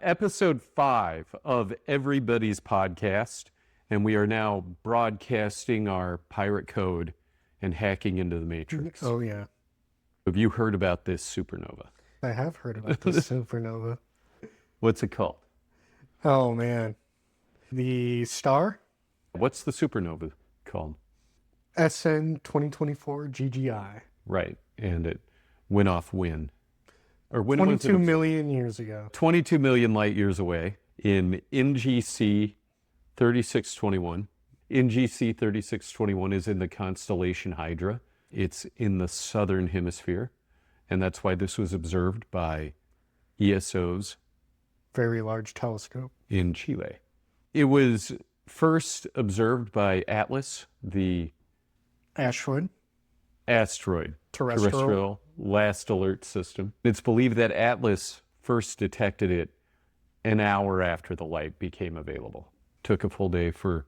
Episode 5 of Everybuddies podcast, and we are now broadcasting our pirate code and hacking into the Matrix. Oh, yeah. Have you heard about this supernova? I have heard about this supernova. What's it called? Oh, man. The star? What's the supernova called? SN 2024 GGI. Right, and it went off when? Or when was it? 22 million years ago. 22 million light years away in NGC 3621. NGC 3621 is in the constellation Hydra. It's in the southern hemisphere, and that's why this was observed by ESOs Very large telescope. in Chile. It was first observed by Atlas, the Asteroid. terrestrial last alert system. It's believed that Atlas first detected it an hour after the light became available. Took a full day for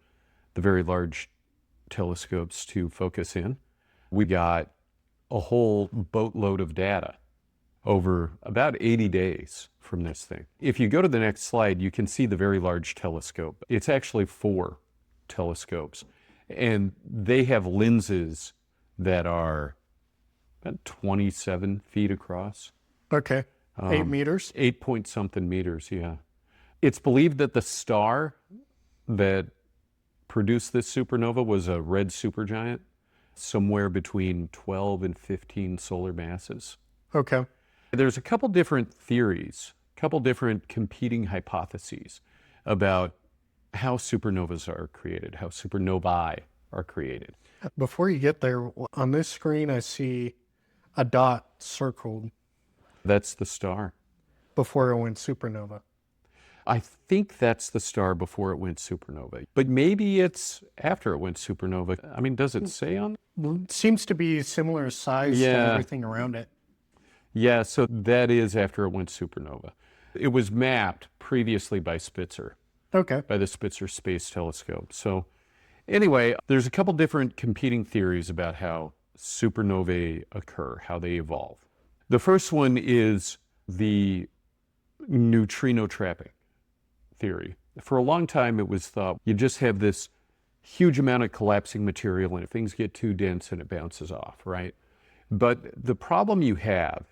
the very large telescopes to focus in. We got a whole boatload of data over about 80 days from this thing. If you go to the next slide, you can see the very large telescope. It's actually 4 telescopes, and they have lenses that are about 27 feet across. Okay. 8 meters? 8 point something meters, yeah. It's believed that the star that produced this supernova was a red supergiant, somewhere between 12 and 15 solar masses. Okay. There's a couple different theories, a couple different competing hypotheses about how supernovas are created, how supernovae are created. Before you get there, on this screen, I see a dot circled That's the star. before it went supernova. I think that's the star before it went supernova, but maybe it's after it went supernova. I mean, does it say on? It seems to be similar size to Yeah. everything around it. Yeah, so that is after it went supernova. It was mapped previously by Spitzer, Okay. by the Spitzer Space Telescope. So anyway, there's a couple different competing theories about how supernovae occur, how they evolve. The first one is the neutrino trapping theory. For a long time, it was thought you just have this huge amount of collapsing material, and if things get too dense, and it bounces off, right? But the problem you have,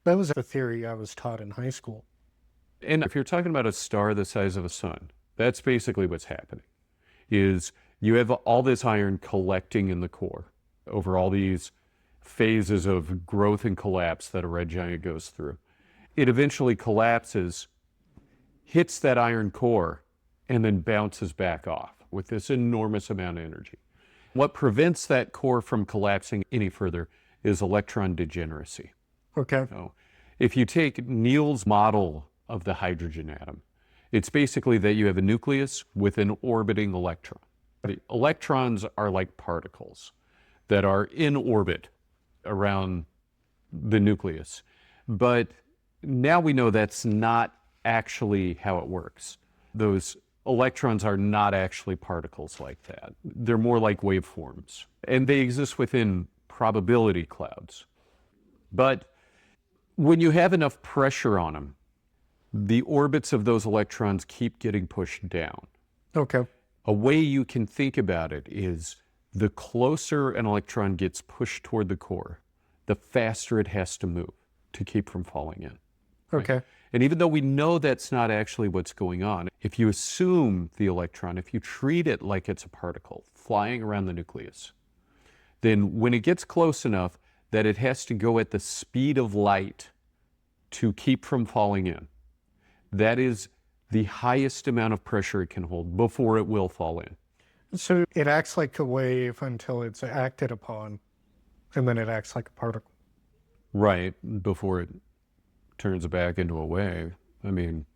That was a theory I was taught in high school. and if you're talking about a star the size of a sun, that's basically what's happening, is you have all this iron collecting in the core over all these phases of growth and collapse that a red giant goes through. It eventually collapses, hits that iron core, and then bounces back off with this enormous amount of energy. What prevents that core from collapsing any further is electron degeneracy. Okay. So if you take Neal's model of the hydrogen atom, it's basically that you have a nucleus with an orbiting electron. The electrons are like particles that are in orbit around the nucleus. But now we know that's not actually how it works. Those electrons are not actually particles like that. They're more like waveforms, and they exist within probability clouds. But when you have enough pressure on them, the orbits of those electrons keep getting pushed down. Okay. A way you can think about it is the closer an electron gets pushed toward the core, the faster it has to move to keep from falling in. Okay. And even though we know that's not actually what's going on, if you assume the electron, if you treat it like it's a particle flying around the nucleus, then when it gets close enough that it has to go at the speed of light to keep from falling in, that is the highest amount of pressure it can hold before it will fall in. So it acts like a wave until it's acted upon, and then it acts like a particle. Right, before it turns back into a wave. I mean,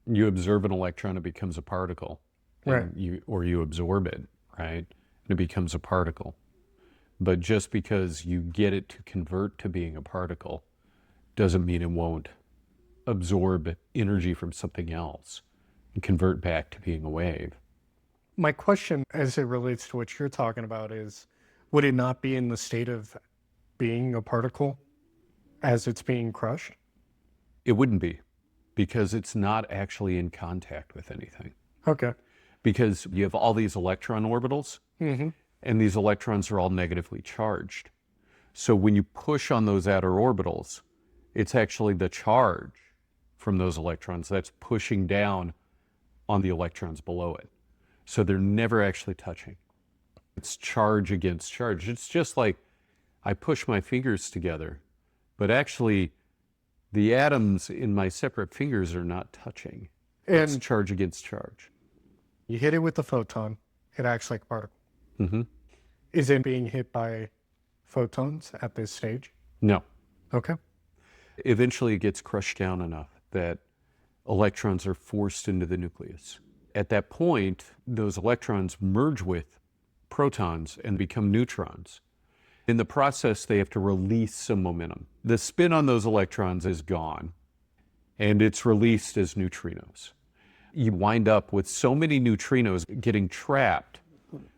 you observe an electron, it becomes a particle. Right. Or you absorb it, right? And it becomes a particle. But just because you get it to convert to being a particle doesn't mean it won't absorb energy from something else and convert back to being a wave. My question as it relates to what you're talking about is, would it not be in the state of being a particle as it's being crushed? It wouldn't be, because it's not actually in contact with anything. Okay. Because you have all these electron orbitals, Mm-hmm. and these electrons are all negatively charged. So when you push on those outer orbitals, it's actually the charge from those electrons that's pushing down on the electrons below it. So they're never actually touching. It's charge against charge. It's just like I push my fingers together, but actually the atoms in my separate fingers are not touching. It's And charge against charge. you hit it with the photon, it acts like a particle. Mm-hmm. Is it being hit by photons at this stage? No. Okay. Eventually it gets crushed down enough that electrons are forced into the nucleus. At that point, those electrons merge with protons and become neutrons. In the process, they have to release some momentum. The spin on those electrons is gone, and it's released as neutrinos. You wind up with so many neutrinos getting trapped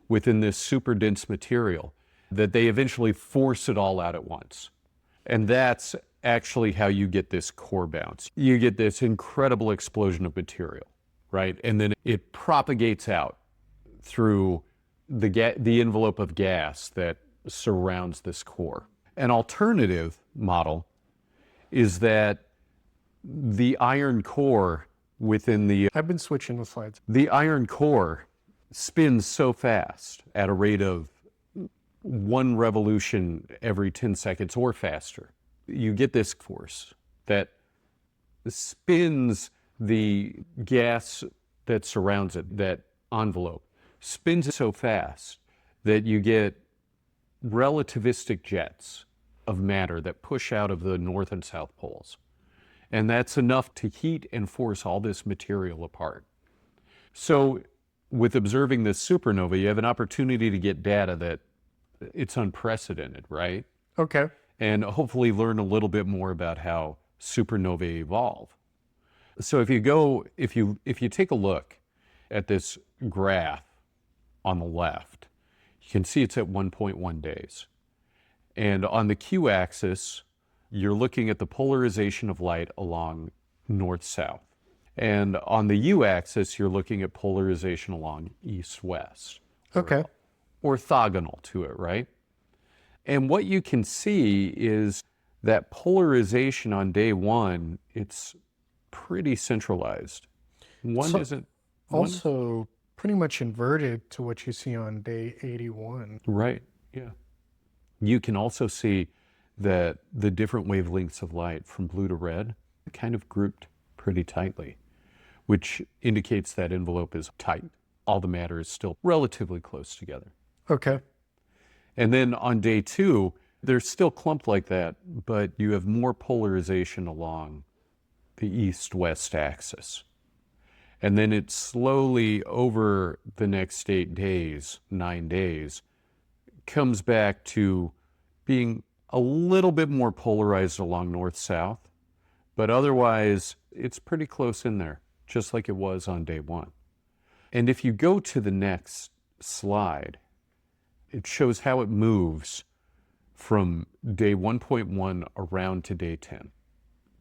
within this super dense material that they eventually force it all out at once. And that's actually how you get this core bounce. You get this incredible explosion of material, right? And then it propagates out through the envelope of gas that surrounds this core. An alternative model is that the iron core within I've been switching the slides. the iron core spins so fast at a rate of 1 revolution every 10 seconds or faster. You get this force that spins the gas that surrounds it, that envelope, spins it so fast that you get relativistic jets of matter that push out of the north and south poles. And that's enough to heat and force all this material apart. So with observing this supernova, you have an opportunity to get data that it's unprecedented, right? Okay. And hopefully learn a little bit more about how supernovae evolve. So if you take a look at this graph on the left, you can see it's at 1.1 days. And on the q-axis, you're looking at the polarization of light along north-south. And on the u-axis, you're looking at polarization along east-west. Okay. Orthogonal to it, right? And what you can see is that polarization on day one, it's pretty centralized. One So- isn't... Also, pretty much inverted to what you see on day 81. Right, yeah. You can also see that the different wavelengths of light from blue to red are kind of grouped pretty tightly, which indicates that envelope is tight. All the matter is still relatively close together. Okay. And then on day two, they're still clumped like that, but you have more polarization along the east-west axis. And then it slowly, over the next 8 days, 9 days, comes back to being a little bit more polarized along north-south, but otherwise it's pretty close in there, just like it was on day one. And if you go to the next slide, it shows how it moves from day 1.1 around to day 10.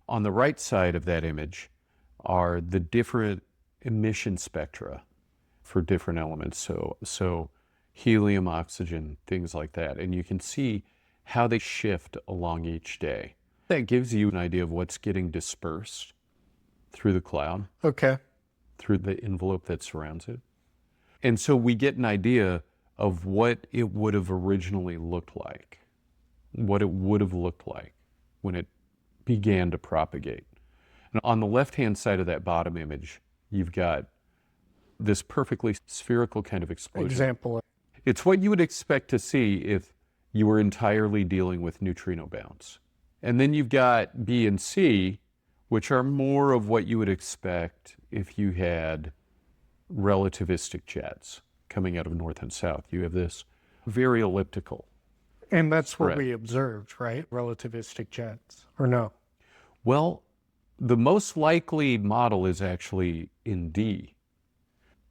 On the right side of that image are the different emission spectra for different elements. So helium, oxygen, things like that. And you can see how they shift along each day. That gives you an idea of what's getting dispersed through the cloud, Okay. through the envelope that surrounds it. And so we get an idea of what it would have originally looked like, what it would have looked like when it began to propagate. And on the left-hand side of that bottom image, you've got this perfectly spherical kind of explosion. Example. It's what you would expect to see if you were entirely dealing with neutrino bounce. And then you've got B and C, which are more of what you would expect if you had relativistic jets coming out of north and south. You have this very elliptical. And that's what Correct. we observed, right? Relativistic jets, or no? Well, the most likely model is actually in D,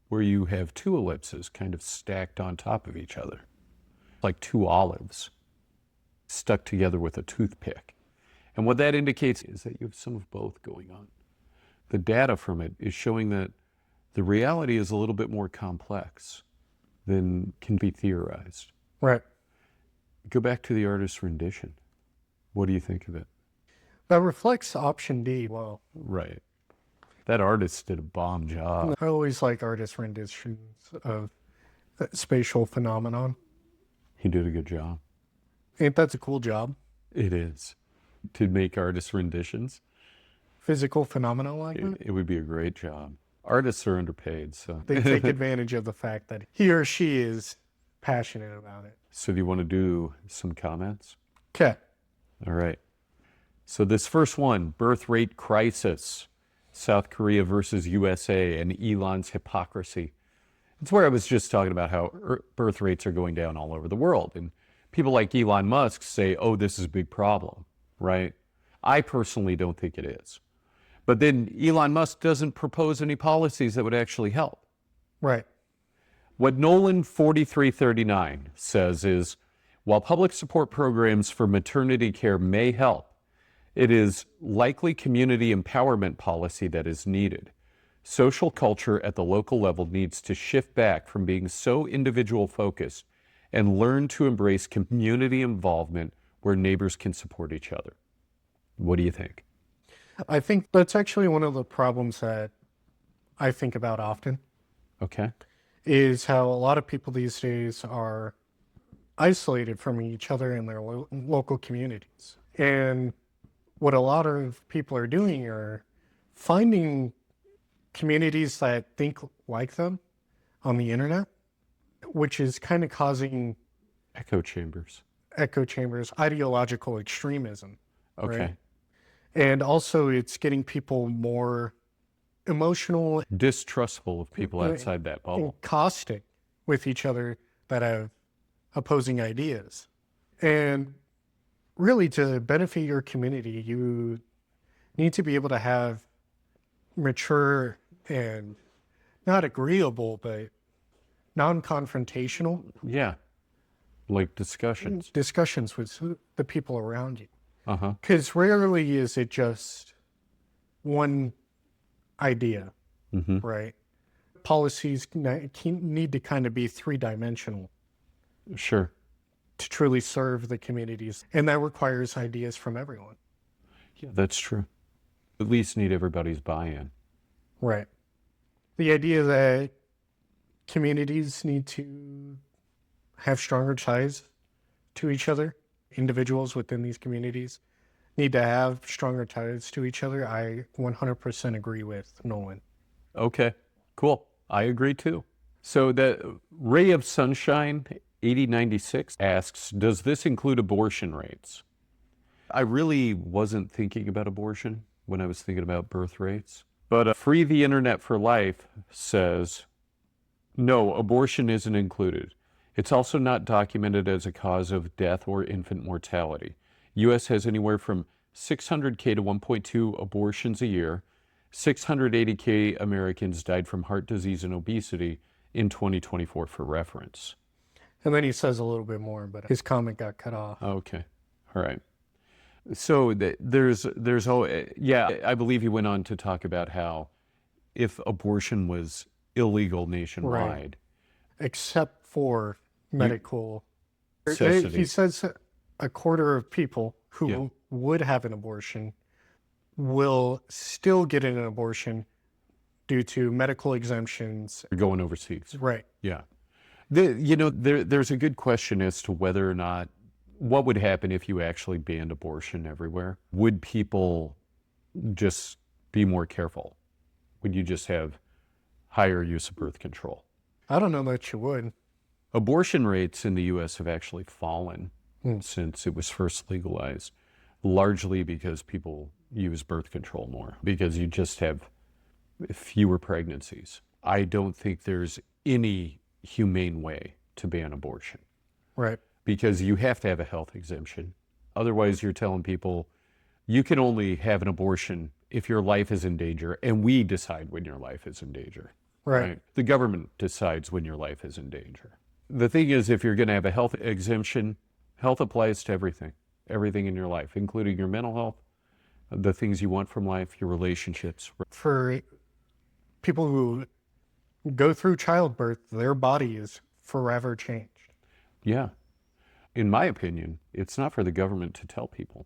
where you have two ellipses kind of stacked on top of each other, like two olives stuck together with a toothpick. And what that indicates is that you have some of both going on. the data from it is showing that the reality is a little bit more complex than can be theorized. Right. Go back to the artist's rendition. What do you think of it? That reflects option D well. Right. That artist did a bomb job. I always like artist renditions of spatial phenomenon. He did a good job. Ain't that a cool job? It is. To make artist renditions, Physical phenomena like that? it would be a great job. Artists are underpaid, so. They take advantage of the fact that he or she is passionate about it. So do you want to do some comments? Okay. All right. So this first one, birth rate crisis, South Korea versus USA and Elon's hypocrisy. It's where I was just talking about how birth rates are going down all over the world. And people like Elon Musk say, oh, this is a big problem, right? I personally don't think it is. But then Elon Musk doesn't propose any policies that would actually help. Right. What Nolan 4339 says is, while public support programs for maternity care may help, it is likely community empowerment policy that is needed. Social culture at the local level needs to shift back from being so individual focused and learn to embrace community involvement where neighbors can support each other. What do you think? I think that's actually one of the problems that I think about often, Okay. is how a lot of people these days are isolated from each other in their local communities. And what a lot of people are doing are finding communities that think like them on the internet, which is kind of causing Echo chambers. ideological extremism. Okay. Right? And also it's getting people more emotional Distrustful of people outside that bubble. and caustic with each other that have opposing ideas. And really, to benefit your community, you need to be able to have mature and not agreeable, but non-confrontational Yeah. Like discussions. discussions with the people around you. Uh-huh. Because rarely is it just one idea, Mm-hmm. right? Policies need to kind of be three-dimensional Sure. to truly serve the communities. And that requires ideas from everyone. Yeah, that's true. At least need everybody's buy-in. Right. The idea that communities need to have stronger ties to each other, individuals within these communities need to have stronger ties to each other, I 100% agree with Nolan. Okay, cool. I agree too. So the Ray of Sunshine 8096 asks, does this include abortion rates? I really wasn't thinking about abortion when I was thinking about birth rates. But Free the Internet for Life says, no, abortion isn't included. It's also not documented as a cause of death or infant mortality. U.S. has anywhere from 600K to 1.2 abortions a year. 680K Americans died from heart disease and obesity in 2024 for reference. And then he says a little bit more, but his comment got cut off. Okay, all right. So I believe he went on to talk about how if abortion was illegal nationwide. Except for medical. Necessity. He says a quarter of people who Yeah. would have an abortion will still get an abortion due to medical exemptions. Going overseas. Right. Yeah. There's a good question as to whether or not, what would happen if you actually banned abortion everywhere? Would people just be more careful? Would you just have higher use of birth control? I don't know that you would. Abortion rates in the U.S. have actually fallen since it was first legalized, largely because people use birth control more, because you just have fewer pregnancies. I don't think there's any humane way to ban abortion, Right. because you have to have a health exemption. Otherwise, you're telling people you can only have an abortion if your life is in danger, and we decide when your life is in danger. Right. The government decides when your life is in danger. The thing is, if you're going to have a health exemption, health applies to everything in your life, including your mental health, the things you want from life, your relationships. For people who go through childbirth, their body is forever changed. Yeah. In my opinion, it's not for the government to tell people.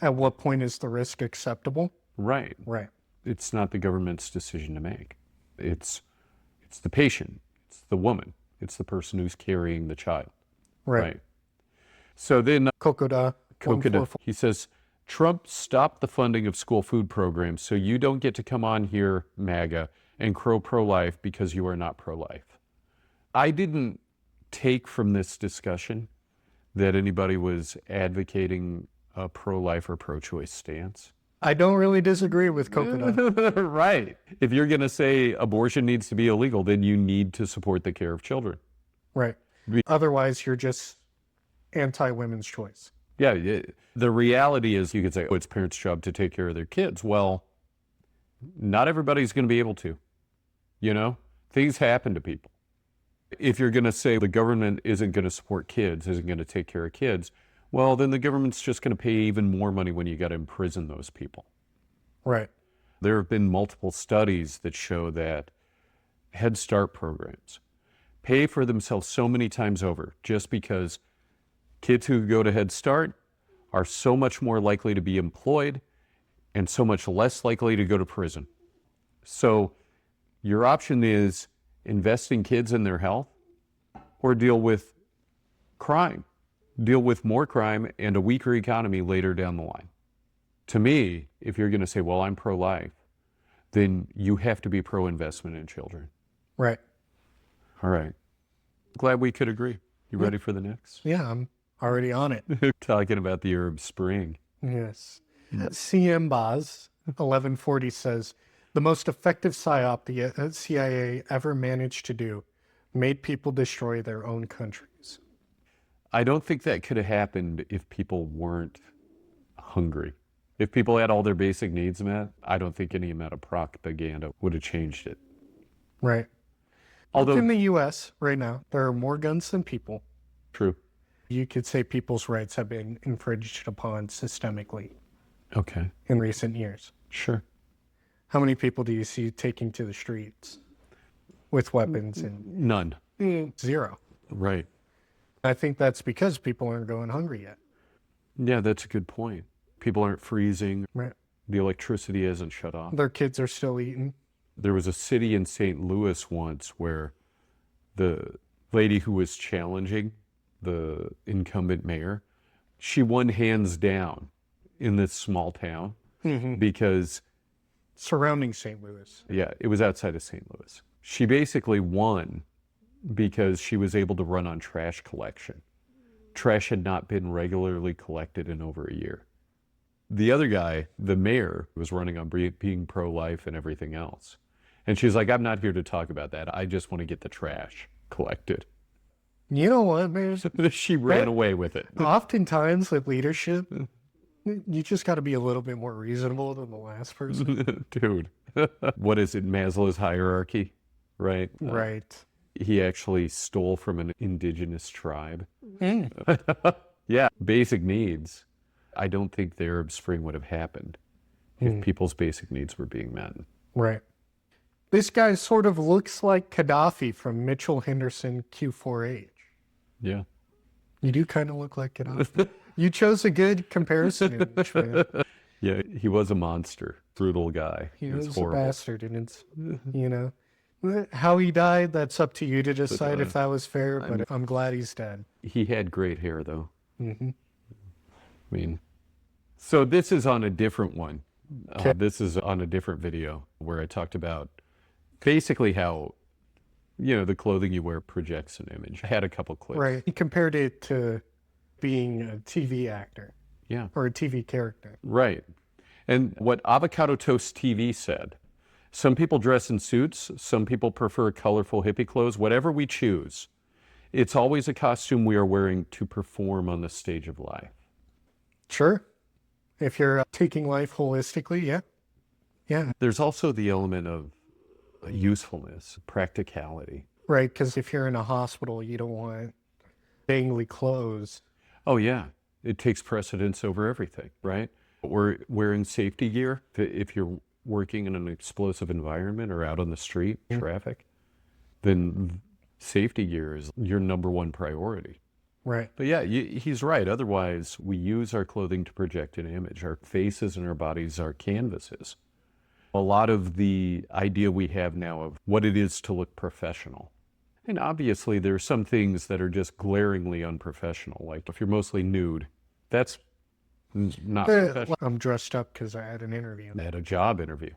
At what point is the risk acceptable? Right. Right. It's not the government's decision to make. It's the patient, it's the woman, it's the person who's carrying the child. Right. So then Kokoda, he says, Trump stopped the funding of school food programs, so you don't get to come on here, MAGA, and crow pro-life because you are not pro-life. I didn't take from this discussion that anybody was advocating a pro-life or pro-choice stance. I don't really disagree with Kokoda. Right. If you're going to say abortion needs to be illegal, then you need to support the care of children. Right. Otherwise, you're just anti-women's choice. Yeah. The reality is you could say, oh, it's parents' job to take care of their kids. Well, not everybody's going to be able to. You know, things happen to people. If you're going to say the government isn't going to support kids, isn't going to take care of kids, well, then the government's just going to pay even more money when you got to imprison those people. Right. There have been multiple studies that show that Head Start programs pay for themselves so many times over just because kids who go to Head Start are so much more likely to be employed and so much less likely to go to prison. So your option is invest in kids and their health or deal with crime. Deal with more crime and a weaker economy later down the line. To me, if you're going to say, well, I'm pro-life, then you have to be pro-investment in children. Right. All right. Glad we could agree. You ready for the next? Yeah, I'm already on it. Talking about the Arab Spring. Yes. CM Baz, 1140 says, the most effective psyop the CIA ever managed to do made people destroy their own countries. I don't think that could have happened if people weren't hungry. If people had all their basic needs met, I don't think any amount of propaganda would have changed it. Right. Although in the U.S. right now, there are more guns than people. True. You could say people's rights have been infringed upon systemically. Okay. In recent years. Sure. How many people do you see taking to the streets with weapons? And none. Zero. Right. I think that's because people aren't going hungry yet. Yeah, that's a good point. People aren't freezing. Right. The electricity hasn't shut off. Their kids are still eating. There was a city in St. Louis once where the lady who was challenging the incumbent mayor, she won hands down in this small town because... Surrounding St. Louis. Yeah, it was outside of St. Louis. She basically won because she was able to run on trash collection. Trash had not been regularly collected in over a year. The other guy, the mayor, was running on being pro-life and everything else. And she's like, I'm not here to talk about that. I just want to get the trash collected. You know what, man? She ran away with it. Oftentimes with leadership, you just got to be a little bit more reasonable than the last person. Dude. What is it? Maslow's hierarchy, right? Right. He actually stole from an indigenous tribe. Yeah, basic needs. I don't think the Arab Spring would have happened if people's basic needs were being met. Right. This guy sort of looks like Gaddafi from Mitchell Henderson Q4H. Yeah. You do kind of look like Gaddafi. You chose a good comparison image, man. Yeah, he was a monster, brutal guy. He was horrible. a bastard, and it's, you know, how he died, that's up to you to decide if that was fair, but I'm glad he's dead. He had great hair, though. I mean, so this is on a different one. This is on a different video where I talked about basically how, you know, the clothing you wear projects an image. I had a couple clips. Right. He compared it to being a TV actor. Yeah. Or a TV character. Right. And what Avocado Toast TV said, some people dress in suits, some people prefer colorful hippie clothes, whatever we choose. It's always a costume we are wearing to perform on the stage of life. Sure. If you're taking life holistically, yeah. Yeah. There's also the element of usefulness, practicality. Right, because if you're in a hospital, you don't want dangly clothes. Oh, yeah. It takes precedence over everything, right? Or wearing safety gear if you're working in an explosive environment or out on the street, traffic, then safety gear is your number one priority. Right. But yeah, he's right. Otherwise, we use our clothing to project an image. Our faces and our bodies are canvases. A lot of the idea we have now of what it is to look professional. And obviously, there are some things that are just glaringly unprofessional. Like if you're mostly nude, that's not professional. I'm dressed up because I had an interview. At a job interview.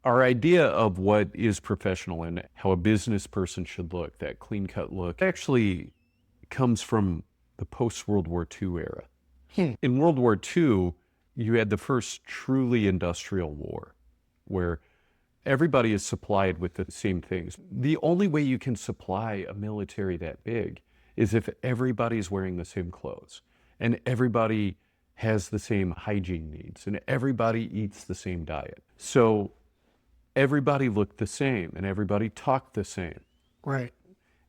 Our idea of what is professional and how a business person should look, that clean-cut look, actually comes from the post-World War II era. In World War II, you had the first truly industrial war, where everybody is supplied with the same things. The only way you can supply a military that big is if everybody's wearing the same clothes, and everybody has the same hygiene needs, and everybody eats the same diet. So everybody looked the same, and everybody talked the same. Right.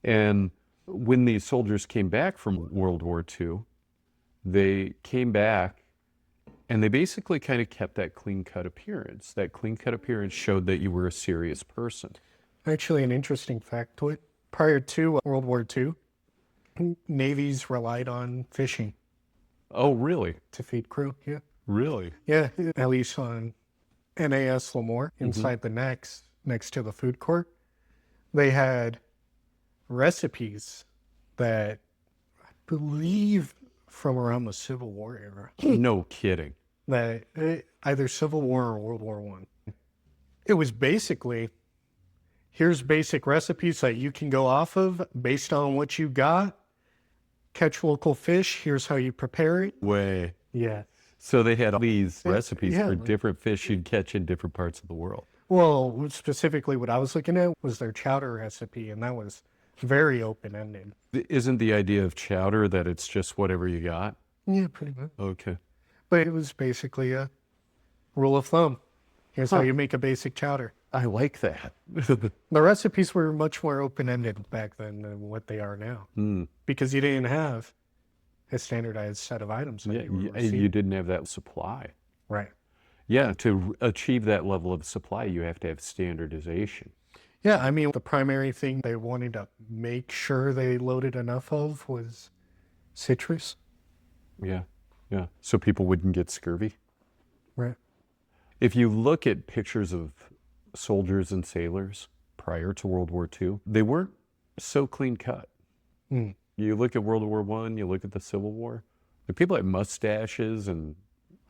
And when these soldiers came back from World War II, they came back and they basically kind of kept that clean-cut appearance. That clean-cut appearance showed that you were a serious person. Actually, an interesting factoid. Prior to World War II, navies relied on fishing Oh, really? to feed crew. Yeah. Really? Yeah. At least on NAS Lemoore, inside the next to the food court, they had recipes that I believe from around the Civil War era. No kidding. That either Civil War or World War One. It was basically, here's basic recipes that you can go off of based on what you got. Catch local fish. Here's how you prepare it. Way. Yeah. So they had all these recipes yeah. for different fish you'd catch in different parts of the world. Well, specifically what I was looking at was their chowder recipe, and that was very open-ended. Isn't the idea of chowder that it's just whatever you got? Yeah, pretty much. Okay. But it was basically a rule of thumb. Here's how you make a basic chowder. I like that. The recipes were much more open-ended back then than what they are now. Because you didn't have a standardized set of items that Yeah, you were and receiving. you didn't have that supply. Right. Yeah, to achieve that level of supply, you have to have standardization. Yeah, I mean, the primary thing they wanted to make sure they loaded enough of was citrus. Yeah, yeah. So people wouldn't get scurvy. Right. If you look at pictures of soldiers and sailors prior to World War II, they weren't so clean cut. You look at World War I, you look at the Civil War, the people had mustaches and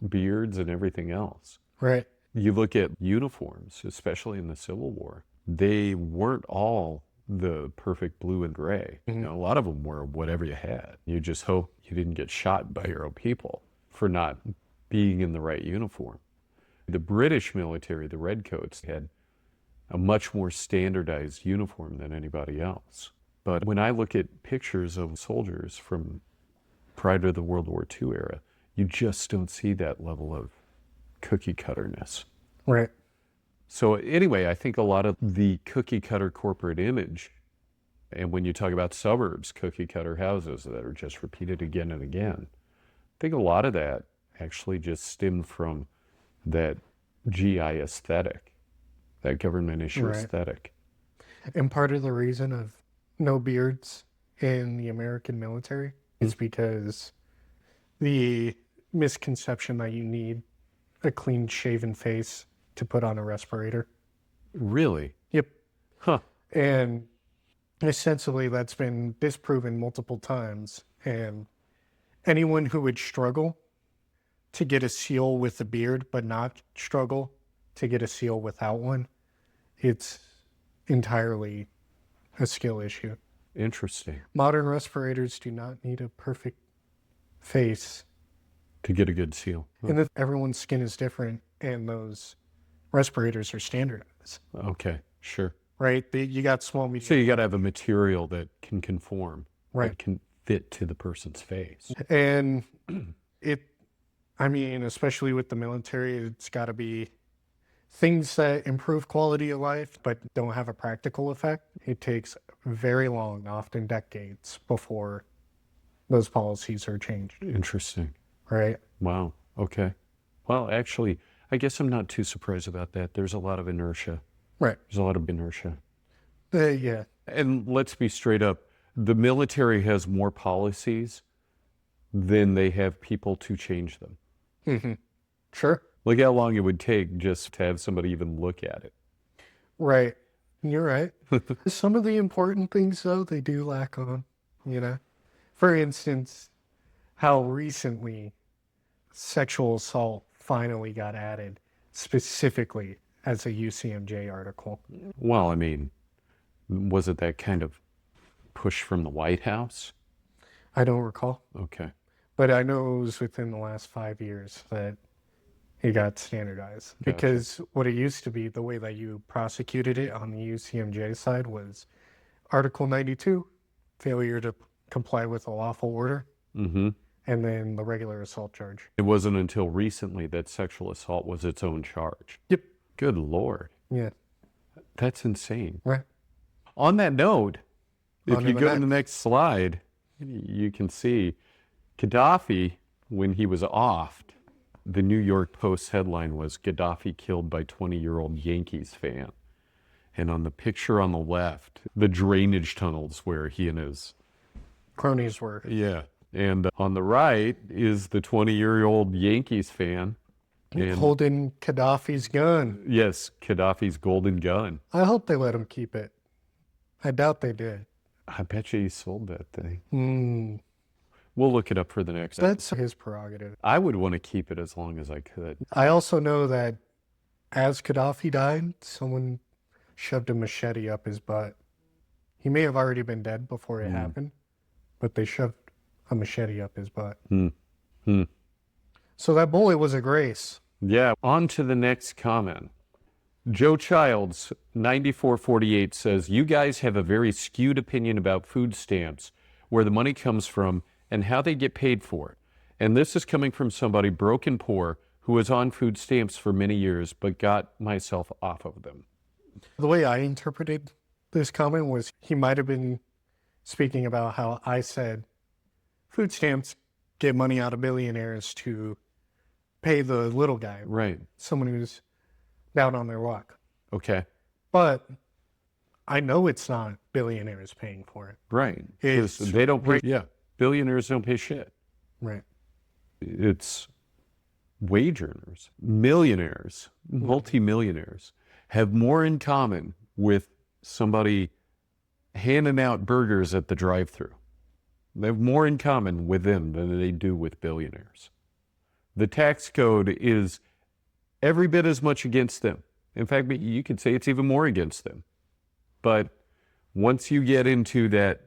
beards and everything else. Right. You look at uniforms, especially in the Civil War, they weren't all the perfect blue and gray. You know, a lot of them were whatever you had. You just hope you didn't get shot by your own people for not being in the right uniform. The British military, the Redcoats, had a much more standardized uniform than anybody else. But when I look at pictures of soldiers from prior to the World War II era, you just don't see that level of cookie cutterness. Right. So anyway, I think a lot of the cookie cutter corporate image, and when you talk about suburbs, cookie cutter houses that are just repeated again and again, I think a lot of that actually just stemmed from that GI aesthetic, that government issue aesthetic. And part of the reason of no beards in the American military is because the misconception that you need a clean shaven face to put on a respirator. Really? Yep. Huh. And essentially that's been disproven multiple times. And anyone who would struggle to get a seal with a beard but not struggle to get a seal without one, it's entirely a skill issue. Interesting. Modern respirators do not need a perfect face. To get a good seal. And that everyone's skin is different, and those respirators are standardized. Okay, sure. Right? You got small, medium. So you got to have a material that can conform, Right. that can fit to the person's face. And I mean, especially with the military, it's got to be things that improve quality of life but don't have a practical effect. It takes very long, often decades, before those policies are changed. Interesting. Right? Wow. Okay. Well, actually, I guess I'm not too surprised about that. There's a lot of inertia. Right. There's a lot of inertia. Yeah. And let's be straight up. The military has more policies than they have people to change them. Mm-hmm. Sure. Look how long it would take just to have somebody even look at it. Right. You're right. Some of the important things, though, they do lack on, For instance, how recently sexual assault finally got added specifically as a UCMJ article. Well, I mean, was it that kind of push from the White House? I don't recall, Okay. but I know it was within the last 5 years that it got standardized. Gotcha. Because what it used to be, the way that you prosecuted it on the UCMJ side was Article 92, failure to comply with a lawful order, Mm-hmm. and then the regular assault charge. It wasn't until recently that sexual assault was its own charge. Yep. Good Lord. Yeah. That's insane. Right. On that note, if On you to go the to the next slide, you can see Gaddafi, when he was offed, the New York Post headline was Gaddafi killed by 20-year-old Yankees fan. And on the picture on the left, the drainage tunnels where he and his... Cronies were. Yeah. And on the right is the 20-year-old Yankees fan. And Holding Gaddafi's gun. yes, Gaddafi's golden gun. I hope they let him keep it. I doubt they did. I bet you he sold that thing. Hmm. We'll look it up for the next That's his prerogative. I would want to keep it as long as I could. I also know that as Gaddafi died, someone shoved a machete up his butt. He may have already been dead before it happened, but they shoved a machete up his butt. So that bullet was a grace. Yeah, on to the next comment. Joe Childs, 9448, says, you guys have a very skewed opinion about food stamps, where the money comes from, and how they get paid for it. And this is coming from somebody broke and poor who was on food stamps for many years, but got myself off of them. The way I interpreted this comment was he might have been speaking about how I said food stamps get money out of billionaires to pay the little guy, Right. someone who's down on their luck. Okay. But I know it's not billionaires paying for it. Right. Because It's they don't pay. Yeah. Billionaires don't pay shit. Right. It's wage earners, millionaires, multimillionaires have more in common with somebody handing out burgers at the drive-thru. They have more in common with them than they do with billionaires. The tax code is every bit as much against them. In fact, you could say it's even more against them. But once you get into that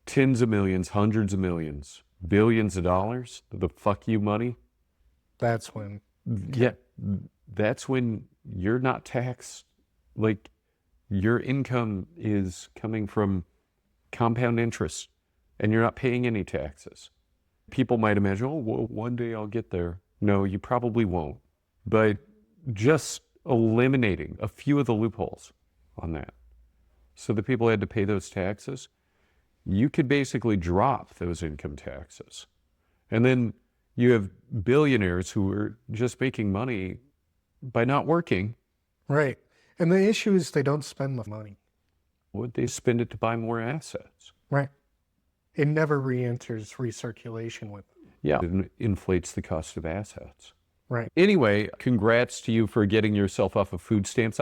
tens of millions, hundreds of millions, billions of dollars, the fuck you money, That's when. yeah, that's when you're not taxed. Like, your income is coming from compound interest, and you're not paying any taxes. People might imagine, oh, well, one day I'll get there. No, you probably won't. But just eliminating a few of the loopholes on that, so the people had to pay those taxes, you could basically drop those income taxes. And then you have billionaires who are just making money by not working. Right. And the issue is they don't spend the money. Would they spend it to buy more assets? Right. It never re-enters recirculation with them. Yeah, it inflates the cost of assets. Right. Anyway, congrats to you for getting yourself off of food stamps.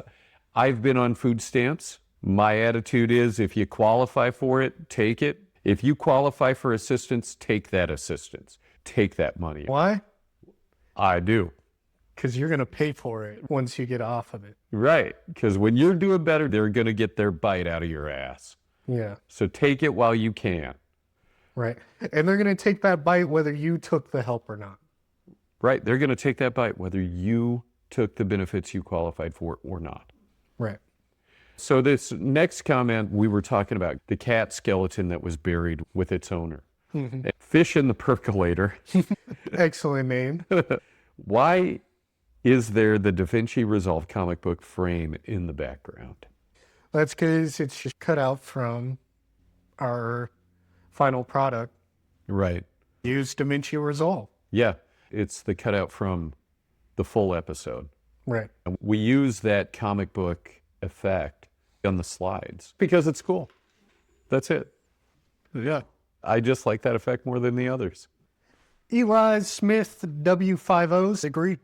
I've been on food stamps. My attitude is if you qualify for it, take it. If you qualify for assistance, take that assistance. Take that money. Why? I do. Because you're going to pay for it once you get off of it. Right. Because when you're doing better, they're going to get their bite out of your ass. Yeah. So take it while you can. Right. And they're going to take that bite whether you took the help or not. Right. They're going to take that bite whether you took the benefits you qualified for or not. Right. So this next comment, we were talking about the cat skeleton that was buried with its owner. Fish in the percolator. Excellent name. Why is there the Da Vinci Resolve comic book frame in the background? That's because it's just cut out from our final product. Right. Use Da Vinci Resolve. Yeah. It's the cutout from the full episode. Right. And we use that comic book effect on the slides because it's cool. That's it. Yeah. I just like that effect more than the others. Eli Smith W50s agree.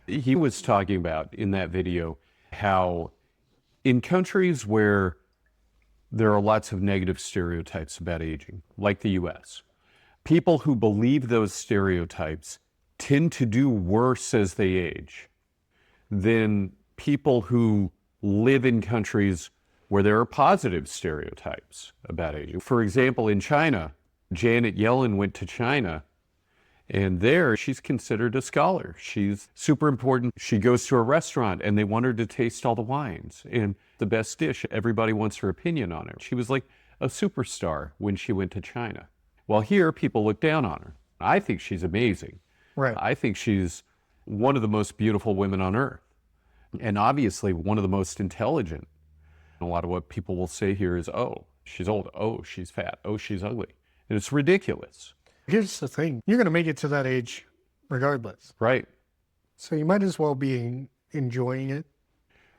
He was talking about in that video how in countries where there are lots of negative stereotypes about aging, like the US, people who believe those stereotypes tend to do worse as they age than people who live in countries where there are positive stereotypes about aging. For example, in China, Janet Yellen went to China, and there she's considered a scholar. She's super important. She goes to a restaurant and they want her to taste all the wines and the best dish. Everybody wants her opinion on it. She was like a superstar when she went to China. While here, people look down on her. I think she's amazing. Right. I think she's one of the most beautiful women on earth. And obviously one of the most intelligent. A lot of what people will say here is, oh, she's old. Oh, she's fat. Oh, she's ugly. And it's ridiculous. Here's the thing. You're going to make it to that age regardless. Right. So you might as well be enjoying it.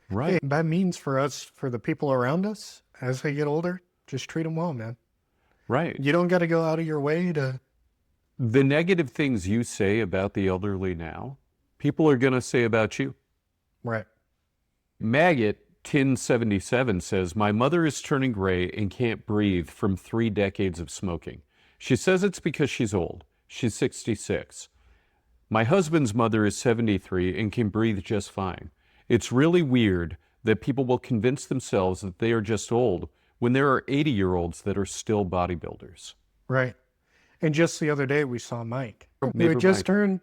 Right. Hey, that means for us, for the people around us, as they get older, just treat them well, man. Right. You don't got to go out of your way to... The negative things you say about the elderly now, people are going to say about you. Right. Maggot 1077 says, my mother is turning gray and can't breathe from 3 decades of smoking. She says it's because she's old. She's 66. My husband's mother is 73 and can breathe just fine. It's really weird that people will convince themselves that they are just old when there are 80-year-olds that are still bodybuilders. Right. And just the other day, we saw Mike. He Neighbor had just Mike. turned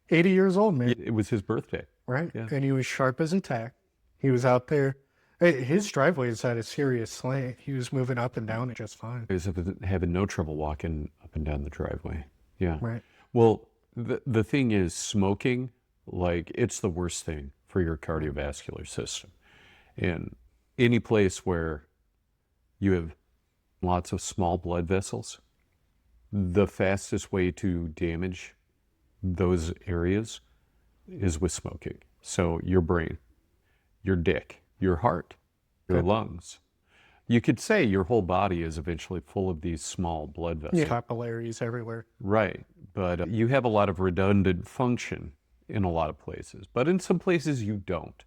80 years old, man. It was his birthday. Right. Yeah. And he was sharp as a tack. He was out there. His driveway is at a serious slant. He was moving up and down it just fine. He was having no trouble walking up and down the driveway. Yeah. Right. Well, the thing is, smoking, like, it's the worst thing for your cardiovascular system. And any place where you have lots of small blood vessels, the fastest way to damage those areas is with smoking. So your brain, your dick, your heart, your lungs. You could say your whole body is eventually full of these small blood vessels. Yeah. Capillaries everywhere. Right. But you have a lot of redundant function in a lot of places. But in some places you don't.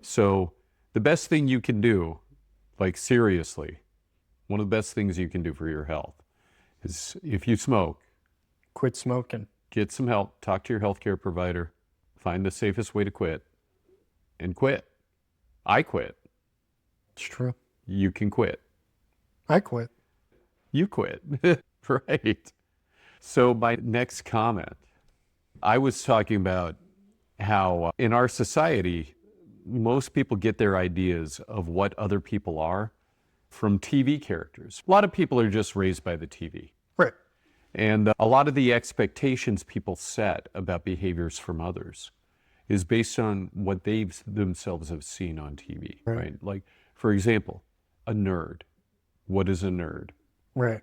So the best thing you can do, like seriously, one of the best things you can do for your health is if you smoke, Quit smoking. get some help, talk to your healthcare provider, find the safest way to quit, and quit. I quit. It's true. You can quit. I quit. You quit. Right. So my next comment, I was talking about how in our society, most people get their ideas of what other people are from TV characters. A lot of people are just raised by the TV. Right. And a lot of the expectations people set about behaviors from others is based on what they themselves have seen on TV, right? Like, for example, a nerd. What is a nerd? Right.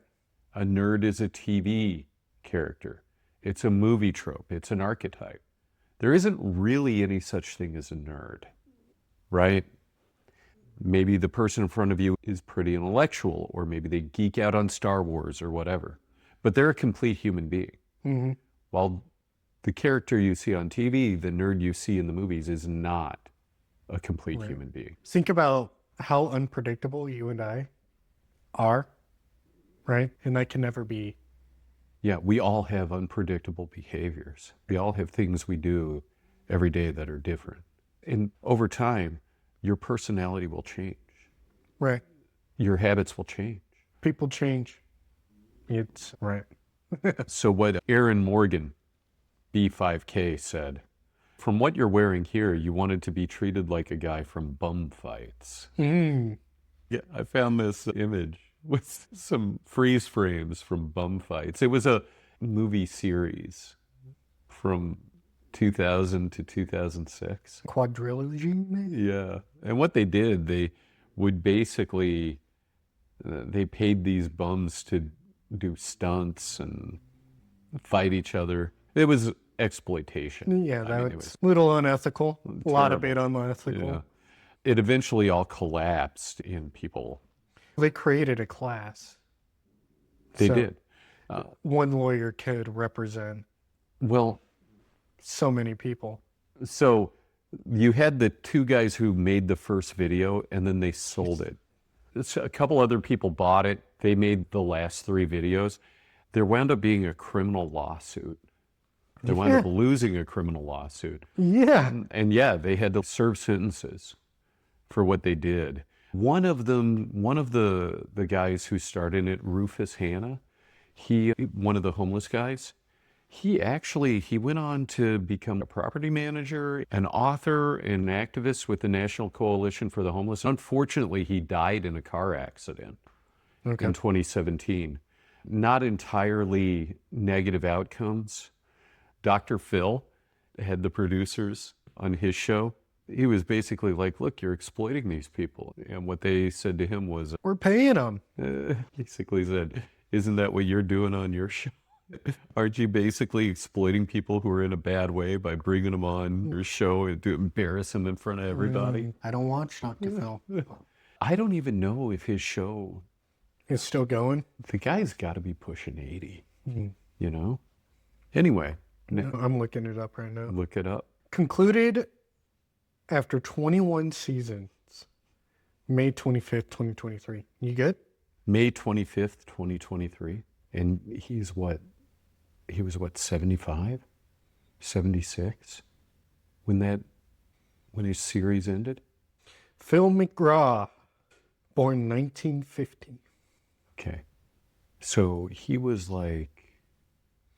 A nerd is a TV character. It's a movie trope. It's an archetype. There isn't really any such thing as a nerd, right? Maybe the person in front of you is pretty intellectual, or maybe they geek out on Star Wars or whatever, but they're a complete human being. Mm-hmm. While the character you see on TV, the nerd you see in the movies, is not a complete human being. Think about how unpredictable you and I are, right? And that can never be. Yeah, we all have unpredictable behaviors. We all have things we do every day that are different. And over time, your personality will change. Right. Your habits will change. People change. It's right. So what Aaron Morgan, B5K, said, from what you're wearing here, you wanted to be treated like a guy from Bum Fights. Mm. Yeah, I found this image with some freeze frames from Bum Fights. It was a movie series from 2000 to 2006. Quadrilogy, maybe? Yeah. And what they did, they would basically, they paid these bums to do stunts and fight each other. It was exploitation. Yeah, I mean, that's a little unethical. A lot of terrible. bit unethical. Yeah. It eventually all collapsed in people. They created a class. They So did. one lawyer could represent Well, so many people. so you had the two guys who made the first video and then they sold it. A couple other people bought it. They made the last three videos. There wound up being a criminal lawsuit. They wound up losing a criminal lawsuit. Yeah. And yeah, they had to serve sentences for what they did. One of the guys who started it, Rufus Hanna, one of the homeless guys, he went on to become a property manager, an author, and an activist with the National Coalition for the Homeless. Unfortunately, he died in a car accident in 2017. Not entirely negative outcomes. Dr. Phil had the producers on his show. He was basically like, look, you're exploiting these people. And what they said to him was, We're paying them. basically said, isn't that what you're doing on your show? Aren't you basically exploiting people who are in a bad way by bringing them on your show and to embarrass them in front of everybody? I don't watch Dr. Phil. I don't even know if his show, It's still going. the guy's got to be pushing 80, you know? Anyway, I'm looking it up right now. look it up. Concluded after 21 seasons, May 25th, 2023. You good? May 25th, 2023. And he was what, 75? 76? When his series ended? Phil McGraw, born 1950. Okay. So he was like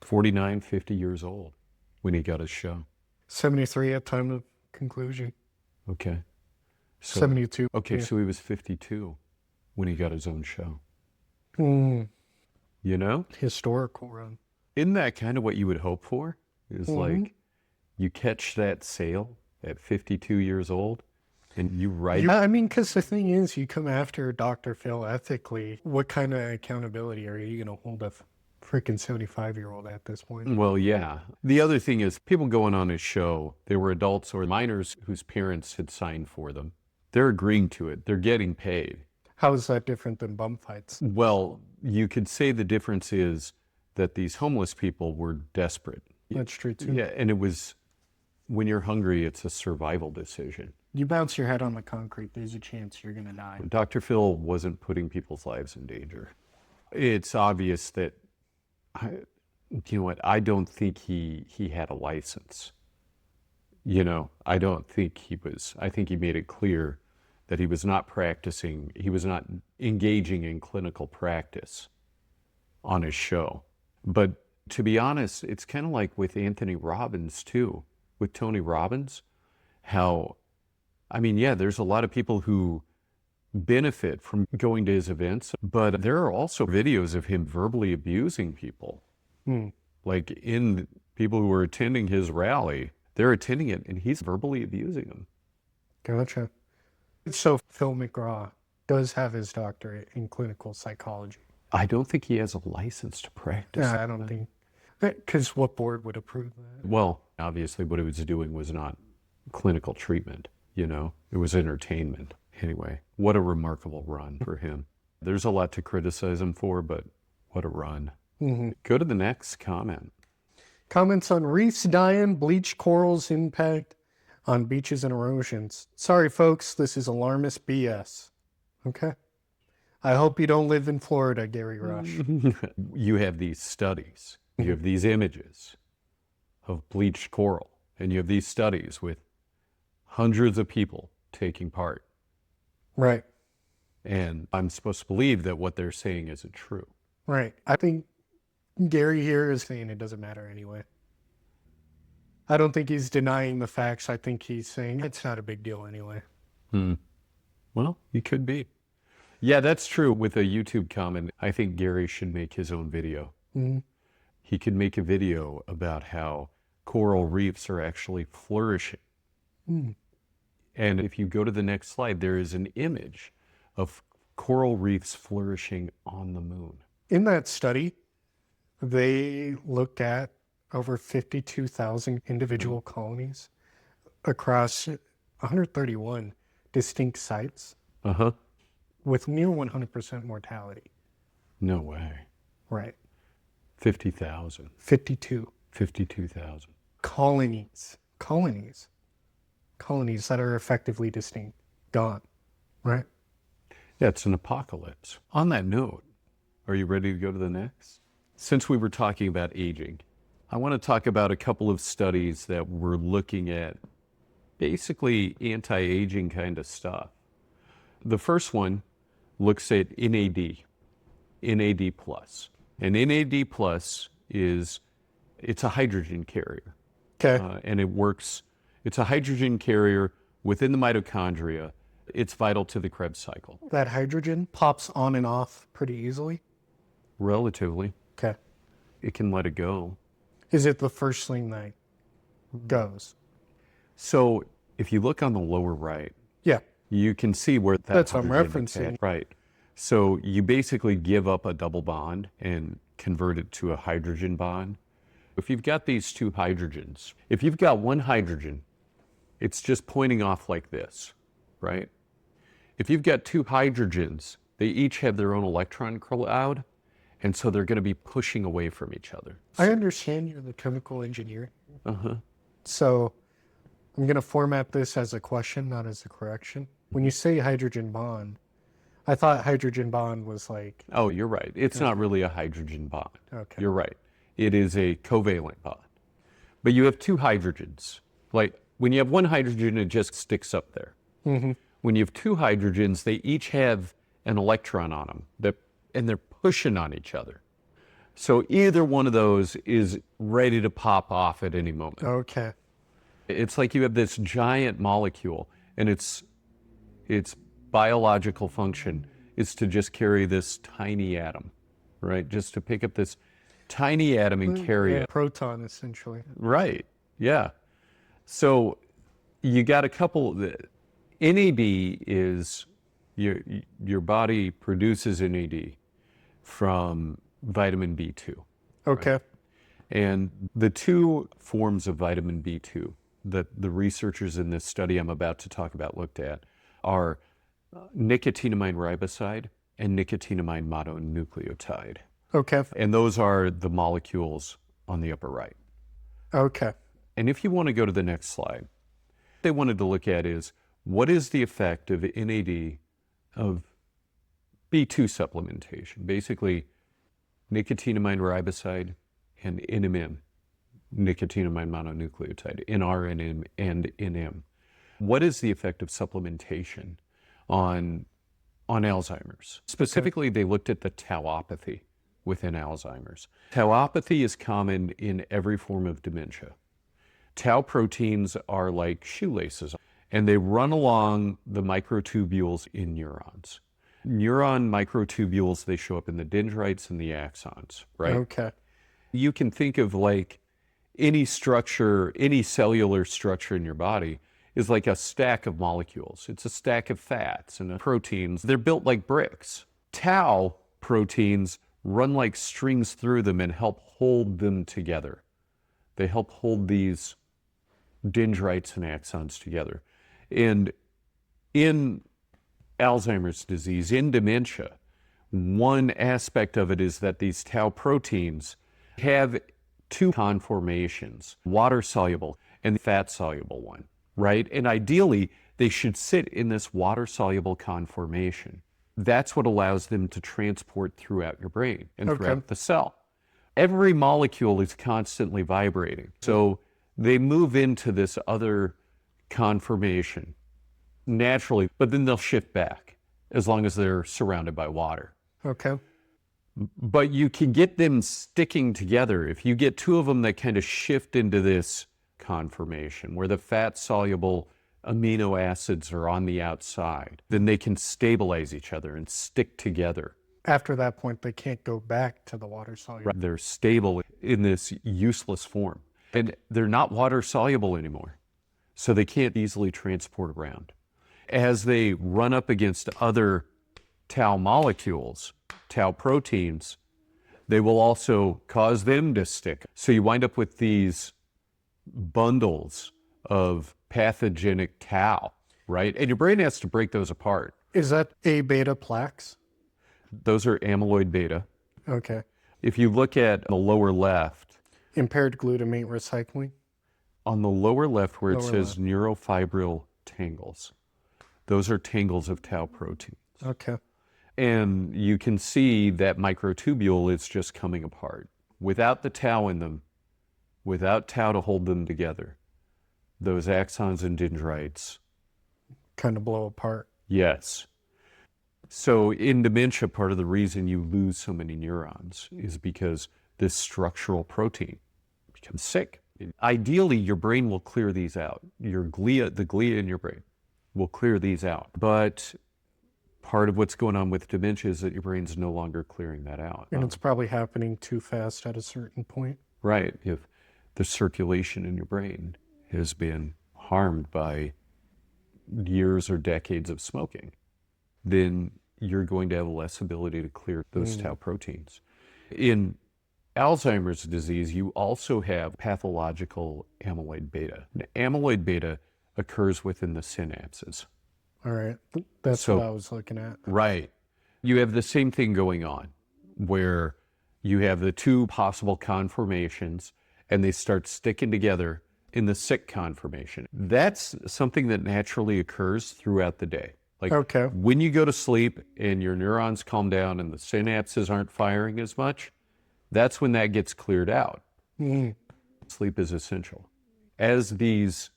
49, 50 years old when he got his show. 73 at time of conclusion. Okay. So, 72. okay, yeah. so he was 52 when he got his own show. You know? Historical run. Isn't that kind of what you would hope for? Is like you catch that sale at 52 years old and you write. Yeah, I mean, because the thing is, you come after Dr. Phil ethically. What kind of accountability are you going to hold a freaking 75-year-old at this point? Well, yeah. The other thing is people going on his show, they were adults or minors whose parents had signed for them. They're agreeing to it. They're getting paid. How is that different than bum fights? Well, you could say the difference is that these homeless people were desperate. That's true, too. Yeah, and it was, when you're hungry, it's a survival decision. You bounce your head on the concrete, there's a chance you're going to die. Dr. Phil wasn't putting people's lives in danger. It's obvious that, you know what, I don't think he had a license. You know, I don't think he was, I think he made it clear that he was not practicing, he was not engaging in clinical practice on his show. But to be honest, it's kind of like with Anthony Robbins too, with Tony Robbins, how, I mean, yeah, there's a lot of people who benefit from going to his events, but there are also videos of him verbally abusing people. Like in people who are attending his rally, they're attending it and he's verbally abusing them. Gotcha. So Phil McGraw does have his doctorate in clinical psychology. I don't think he has a license to practice. Yeah, I don't think. Because what board would approve that? Well, obviously what he was doing was not clinical treatment, you know? It was entertainment. Anyway, what a remarkable run for him. There's a lot to criticize him for, but what a run. Go to the next comment. Comments on reefs dying, bleached corals impact on beaches and erosions. Sorry, folks, this is alarmist BS. Okay? I hope you don't live in Florida, Gary Rush. You have these studies, you have these images of bleached coral, and you have these studies with hundreds of people taking part. Right, And I'm supposed to believe that what they're saying isn't true. right. I think Gary here is saying it doesn't matter anyway. I don't think he's denying the facts. I think he's saying it's not a big deal anyway. Well, he could be. Yeah, that's true. With a YouTube comment, I think Gary should make his own video. He could make a video about how coral reefs are actually flourishing. And if you go to the next slide, there is an image of coral reefs flourishing on the moon. In that study, they looked at over 52,000 individual colonies across 131 distinct sites Uh-huh. with near 100% mortality. No way. Right. 50,000. 52 52,000. colonies that are effectively distinct, gone. Right. Yeah, it's an apocalypse. On that note, are you ready to go to the next? Since we were talking about aging, I want to talk about a couple of studies that were looking at basically anti-aging kind of stuff. The first one looks at NAD plus. And NAD plus it's a hydrogen carrier. Okay. And it's a hydrogen carrier within the mitochondria. It's vital to the Krebs cycle. That hydrogen pops on and off pretty easily. Relatively. Okay. It can let it go. Is it the first thing that goes? So if you look on the lower right, Yeah. you can see where That's what I'm hydrogen is referencing. at. Right. So you basically give up a double bond and convert it to a hydrogen bond. If you've got these two hydrogens, if you've got one hydrogen, it's just pointing off like this, right? If you've got two hydrogens, they each have their own electron cloud, and so they're going to be pushing away from each other. I understand you're the chemical engineer. Uh-huh. So I'm going to format this as a question, not as a correction. When you say hydrogen bond, I thought hydrogen bond was like, Oh, you're right. It's not really a hydrogen bond. okay. You're right. It is a covalent bond. But you have two hydrogens. Like when you have one hydrogen, it just sticks up there. Mm-hmm. When you have two hydrogens, they each have an electron on them, and they're pushing on each other. So either one of those is ready to pop off at any moment. Okay. It's like you have this giant molecule, and its biological function is to just carry this tiny atom, right? Just to pick up this tiny atom and carry Yeah, it. proton, essentially. Right, yeah. So you got a couple, NAD is, your body produces NAD from vitamin B2. Okay. Right? And the two forms of vitamin B2 that the researchers in this study I'm about to talk about looked at are nicotinamide riboside and nicotinamide mononucleotide. Okay. And those are the molecules on the upper right. Okay. And if you want to go to the next slide, what they wanted to look at is what is the effect of NAD of B2 supplementation, basically nicotinamide riboside and NMN, nicotinamide mononucleotide, NR and NM. What is the effect of supplementation on Alzheimer's? Specifically, they looked at the tauopathy within Alzheimer's. Tauopathy is common in every form of dementia. Tau proteins are like shoelaces, and they run along the microtubules in neurons. Neuron microtubules, they show up in the dendrites and the axons, right? Okay. You can think of like any structure, any cellular structure in your body is like a stack of molecules. It's a stack of fats and proteins. They're built like bricks. Tau proteins run like strings through them and help hold them together. They help hold these dendrites and axons together. And in Alzheimer's disease, in dementia, one aspect of it is that these tau proteins have two conformations, water-soluble and fat-soluble one, right? And ideally, they should sit in this water-soluble conformation. That's what allows them to transport throughout your brain and throughout the cell. Every molecule is constantly vibrating. So they move into this other conformation naturally, but then they'll shift back as long as they're surrounded by water. Okay. But you can get them sticking together. If you get two of them that kind of shift into this conformation where the fat-soluble amino acids are on the outside, then they can stabilize each other and stick together. After that point, they can't go back to the water soluble. They're stable in this useless form. And they're not water soluble anymore, so they can't easily transport around. As they run up against other tau molecules, tau proteins, they will also cause them to stick. So you wind up with these bundles of pathogenic tau, right? And your brain has to break those apart. Is that A beta plaques? Those are amyloid beta. Okay. If you look at the lower left, Impaired glutamate recycling? on the lower left where it Lower says neurofibril tangles, those are tangles of tau protein. Okay. And you can see that microtubule is just coming apart. Without the tau in them, without tau to hold them together, those axons and dendrites, Kind of blow apart. yes. So in dementia, part of the reason you lose so many neurons is because this structural protein becomes sick. Ideally, your brain will clear these out. Your glia, the glia in your brain will clear these out. But part of what's going on with dementia is that your brain's no longer clearing that out. And it's probably happening too fast at a certain point. Right. If the circulation in your brain has been harmed by years or decades of smoking, then you're going to have less ability to clear those tau proteins. In Alzheimer's disease, you also have pathological amyloid beta. And amyloid beta occurs within the synapses. All right. That's So- what I was looking at. Right. You have the same thing going on where you have the two possible conformations and they start sticking together in the sick conformation. That's something that naturally occurs throughout the day. Like Okay. when you go to sleep and your neurons calm down and the synapses aren't firing as much, that's when that gets cleared out. Mm. Sleep is essential. As these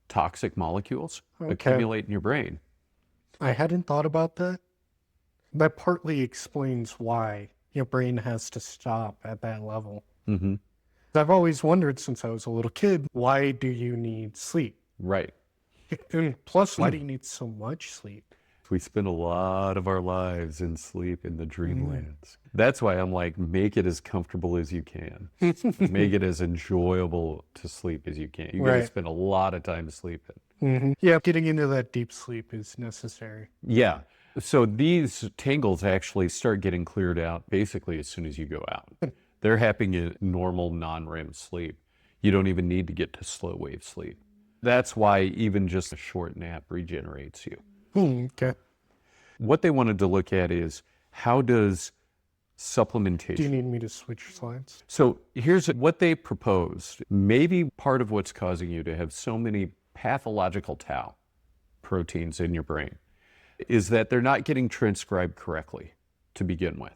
toxic molecules Okay. accumulate in your brain, I hadn't thought about that. That partly explains why your brain has to stop at that level. mm-hmm. I've always wondered since I was a little kid, why do you need sleep? Right. And plus, why do you need so much sleep? We spend a lot of our lives in sleep in the dreamlands. That's why I'm like, make it as comfortable as you can. Make it as enjoyable to sleep as you can. You gotta Right. spend a lot of time sleeping. Yeah, getting into that deep sleep is necessary. Yeah. So these tangles actually start getting cleared out basically as soon as you go out. They're happening in normal non-REM sleep. You don't even need to get to slow wave sleep. That's why even just a short nap regenerates you. Okay. What they wanted to look at is how does supplementation. Do you need me to switch slides? So here's what they proposed. Maybe part of what's causing you to have so many pathological tau proteins in your brain is that they're not getting transcribed correctly to begin with,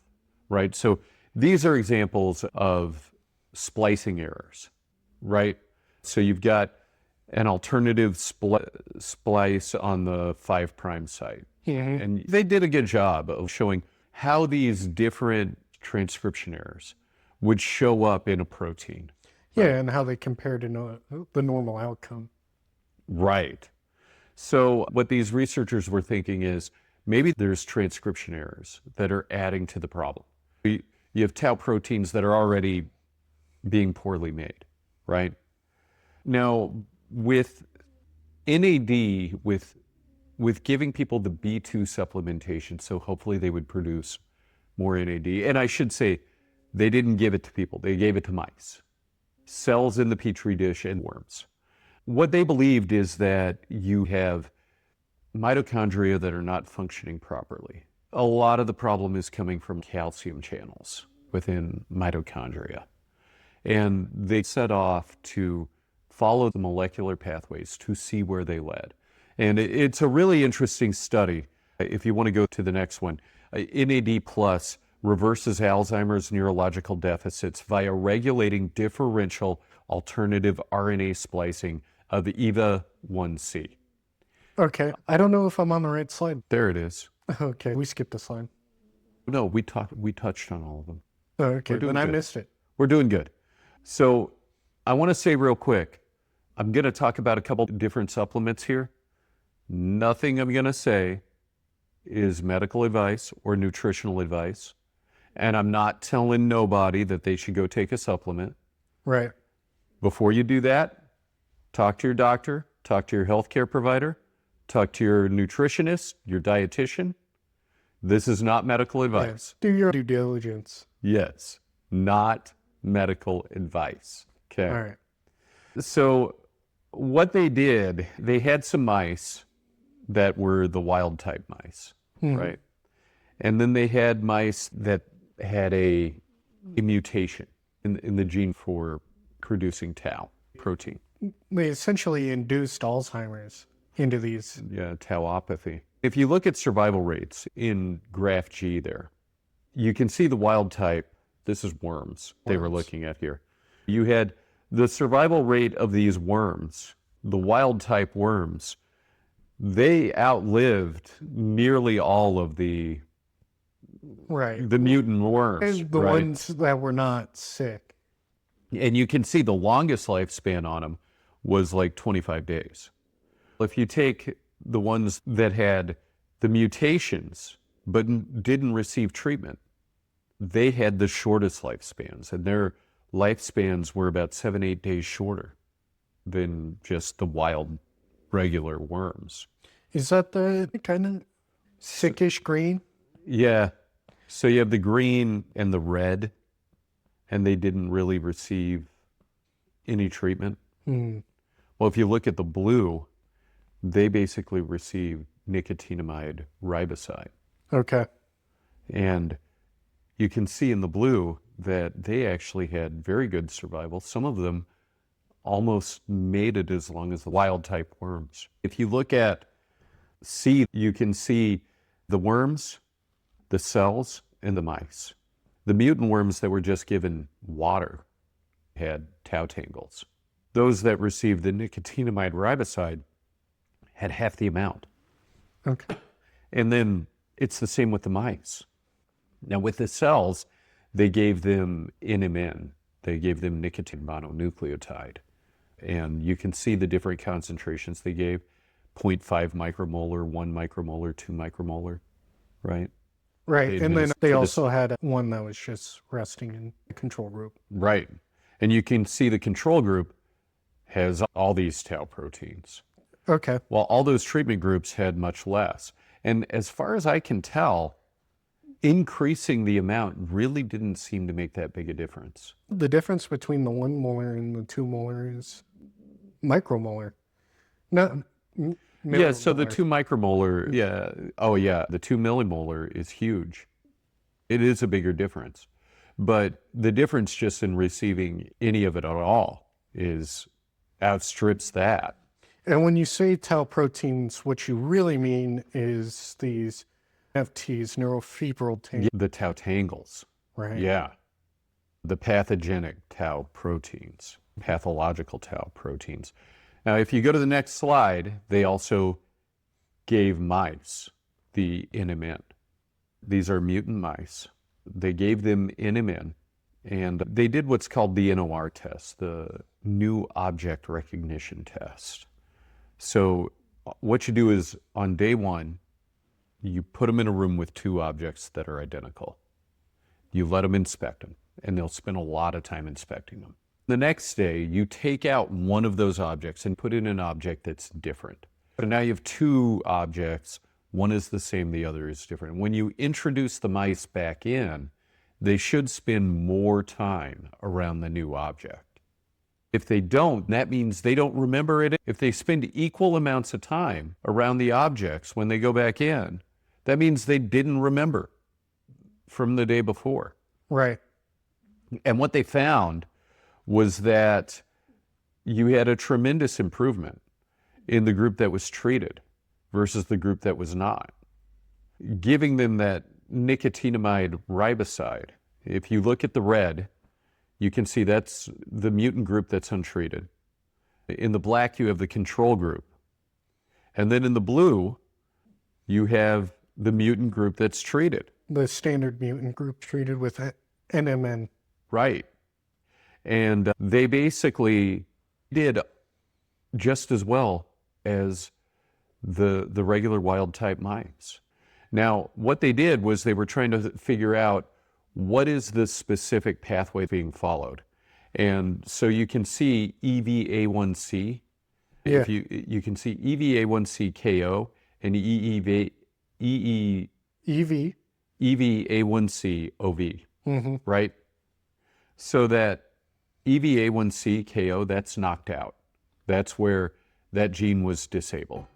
right? So these are examples of splicing errors, right? So you've got an alternative splice on the 5' site. And they did a good job of showing how these different transcription errors would show up in a protein. Yeah, and how they compare to the normal outcome. Right. So what these researchers were thinking is maybe there's transcription errors that are adding to the problem. You have tau proteins that are already being poorly made, right? Now, with NAD, with giving people the B2 supplementation, so hopefully they would produce more NAD. And I should say, they didn't give it to people. They gave it to mice, cells in the petri dish and worms. What they believed is that you have mitochondria that are not functioning properly. A lot of the problem is coming from calcium channels within mitochondria. And they set off to follow the molecular pathways to see where they led. And it's a really interesting study. If you want to go to the next one, NAD plus reverses Alzheimer's neurological deficits via regulating differential alternative RNA splicing of EVA1C. Okay. I don't know if I'm on the right slide. There it is. Okay. We skipped a slide. No, we touched on all of them. Okay. doing Then I good. missed it. We're doing good. So I want to say real quick, I'm going to talk about a couple different supplements here. Nothing I'm going to say is medical advice or nutritional advice. And I'm not telling nobody that they should go take a supplement. Right. Before you do that, talk to your doctor, talk to your healthcare provider, talk to your nutritionist, your dietitian. This is not medical advice. Do your due diligence. Yes. not medical advice. Okay. All right. So what they did, they had some mice that were the wild type mice, right? And then they had mice that had a mutation in the gene for producing tau protein. They essentially induced Alzheimer's into these. Yeah, tauopathy. If you look at survival rates in graph G there, you can see the wild type. This is worms they were looking at here. You had the survival rate of these worms, the wild type worms, they outlived nearly all of the Right. mutant worms. And the right? ones that were not sick. And you can see the longest lifespan on them was like 25 days. If you take the ones that had the mutations but didn't receive treatment, they had the shortest lifespans, and their lifespans were about 7-8 days shorter than just the wild regular worms. Is that the kind of sickish green? Yeah. So you have the green and the red, and they didn't really receive any treatment. Well, if you look at the blue, they basically received nicotinamide riboside. Okay. And you can see in the blue that they actually had very good survival. Some of them almost made it as long as the wild type worms. If you look at C, you can see the worms, the cells, and the mice. The mutant worms that were just given water had tau tangles. Those that received the nicotinamide riboside had half the amount. Okay. And then it's the same with the mice. Now with the cells, they gave them NMN. They gave them nicotine mononucleotide. And you can see the different concentrations they gave. 0.5 micromolar, 1 micromolar, 2 micromolar, right? Right. They And then administered they this- also had one that was just resting in the control group. Right. And you can see the control group has all these tau proteins. Okay. While all those treatment groups had much less. And as far as I can tell, increasing the amount really didn't seem to make that big a difference. The difference between the 1 molar and the 2 molar is micromolar. Not Yeah, so the millimolar. 2 micromolar, yeah, oh yeah, the 2 millimolar is huge. It is a bigger difference. But the difference just in receiving any of it at all is outstrips that. And when you say tau proteins, what you really mean is these FTs, neurofibril tangles, The tau tangles, right? yeah. The pathogenic tau proteins, pathological tau proteins. Now, if you go to the next slide, they also gave mice the NMN. These are mutant mice. They gave them NMN, and they did what's called the NOR test, the new object recognition test. So what you do is on day one, you put them in a room with 2 objects that are identical. You let them inspect them, and they'll spend a lot of time inspecting them. The next day, you take out one of those objects and put in an object that's different. So now you have 2 objects. One is the same, the other is different. When you introduce the mice back in, they should spend more time around the new object. If they don't, that means they don't remember it. If they spend equal amounts of time around the objects when they go back in, that means they didn't remember from the day before. Right. And what they found was that you had a tremendous improvement in the group that was treated versus the group that was not. Giving them that nicotinamide riboside, if you look at the red, you can see that's the mutant group that's untreated. In the black, you have the control group. And then in the blue, you have the mutant group that's treated. The standard mutant group treated with NMN. Right. And they basically did just as well as the regular wild type mice. Now, what they did was they were trying to figure out what is the specific pathway being followed. And so you can see EVA1C. Yeah. If you can see EVA1C-KO and EV. EVA1C-OV, right? So that EVA1C KO, that's knocked out. That's where that gene was disabled.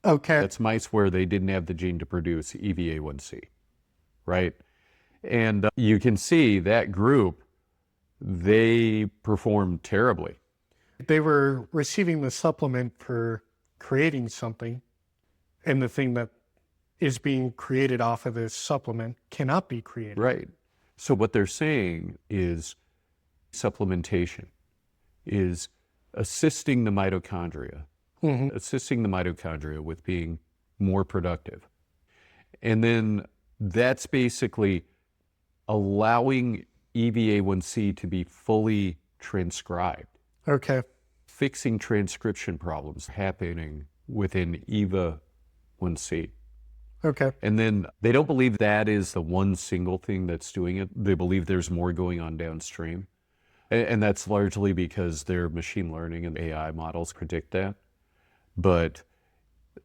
Okay. That's mice where they didn't have the gene to produce EVA1C, right? And you can see that group, they performed terribly. They were receiving the supplement for creating something, and the thing that is being created off of this supplement cannot be created. Right. So what they're saying is supplementation is assisting the mitochondria, assisting the mitochondria with being more productive. And then that's basically allowing EVA1C to be fully transcribed, Okay. fixing transcription problems happening within EVA1C. Okay. And then they don't believe that is the one single thing that's doing it. They believe there's more going on downstream. And that's largely because their machine learning and AI models predict that. But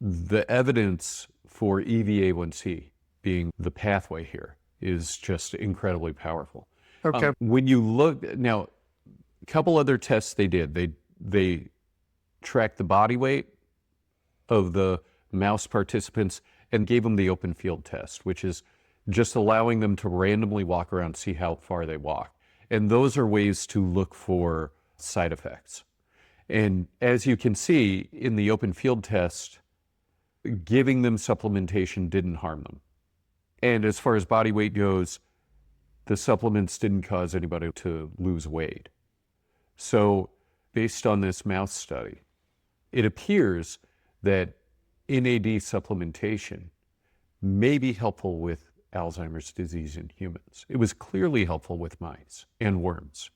the evidence for EVA1C being the pathway here is just incredibly powerful. Okay. When you look, now, a couple other tests they did. They tracked the body weight of the mouse participants and gave them the open field test, which is just allowing them to randomly walk around, see how far they walk. And those are ways to look for side effects. And as you can see in the open field test, giving them supplementation didn't harm them. And as far as body weight goes, the supplements didn't cause anybody to lose weight. So based on this mouse study, it appears that NAD supplementation may be helpful with Alzheimer's disease in humans. It was clearly helpful with mice and worms.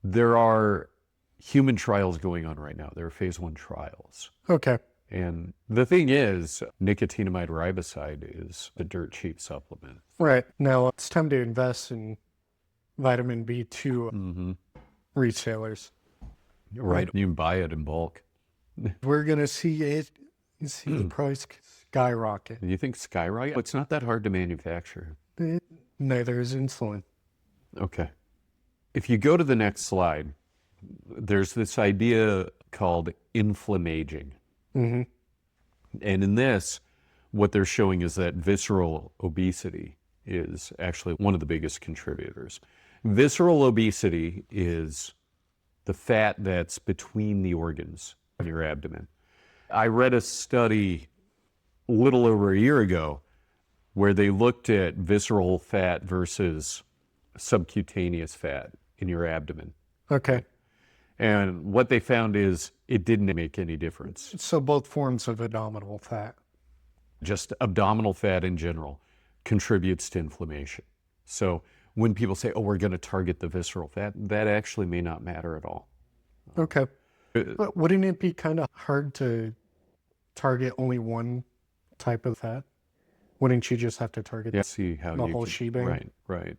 There are human trials going on right now. There are phase 1 trials. Okay. And the thing is, nicotinamide riboside is a dirt cheap supplement. Right. Now it's time to invest in vitamin B2 retailers. Right. You can buy it in bulk. We're going to see the price skyrocket. You think skyrocket? It's not that hard to manufacture. Neither is insulin. Okay. If you go to the next slide, there's this idea called inflammaging. And in this, what they're showing is that visceral obesity is actually one of the biggest contributors. Visceral obesity is the fat that's between the organs in your abdomen. I read a study a little over a year ago where they looked at visceral fat versus subcutaneous fat in your abdomen. Okay. And what they found is it didn't make any difference. So both forms of abdominal fat. Just abdominal fat in general contributes to inflammation. So when people say, oh, we're going to target the visceral fat, that actually may not matter at all. Okay. But wouldn't it be kind of hard to target only one type of fat? Wouldn't you just have to target See how the you whole can, shebang? Right.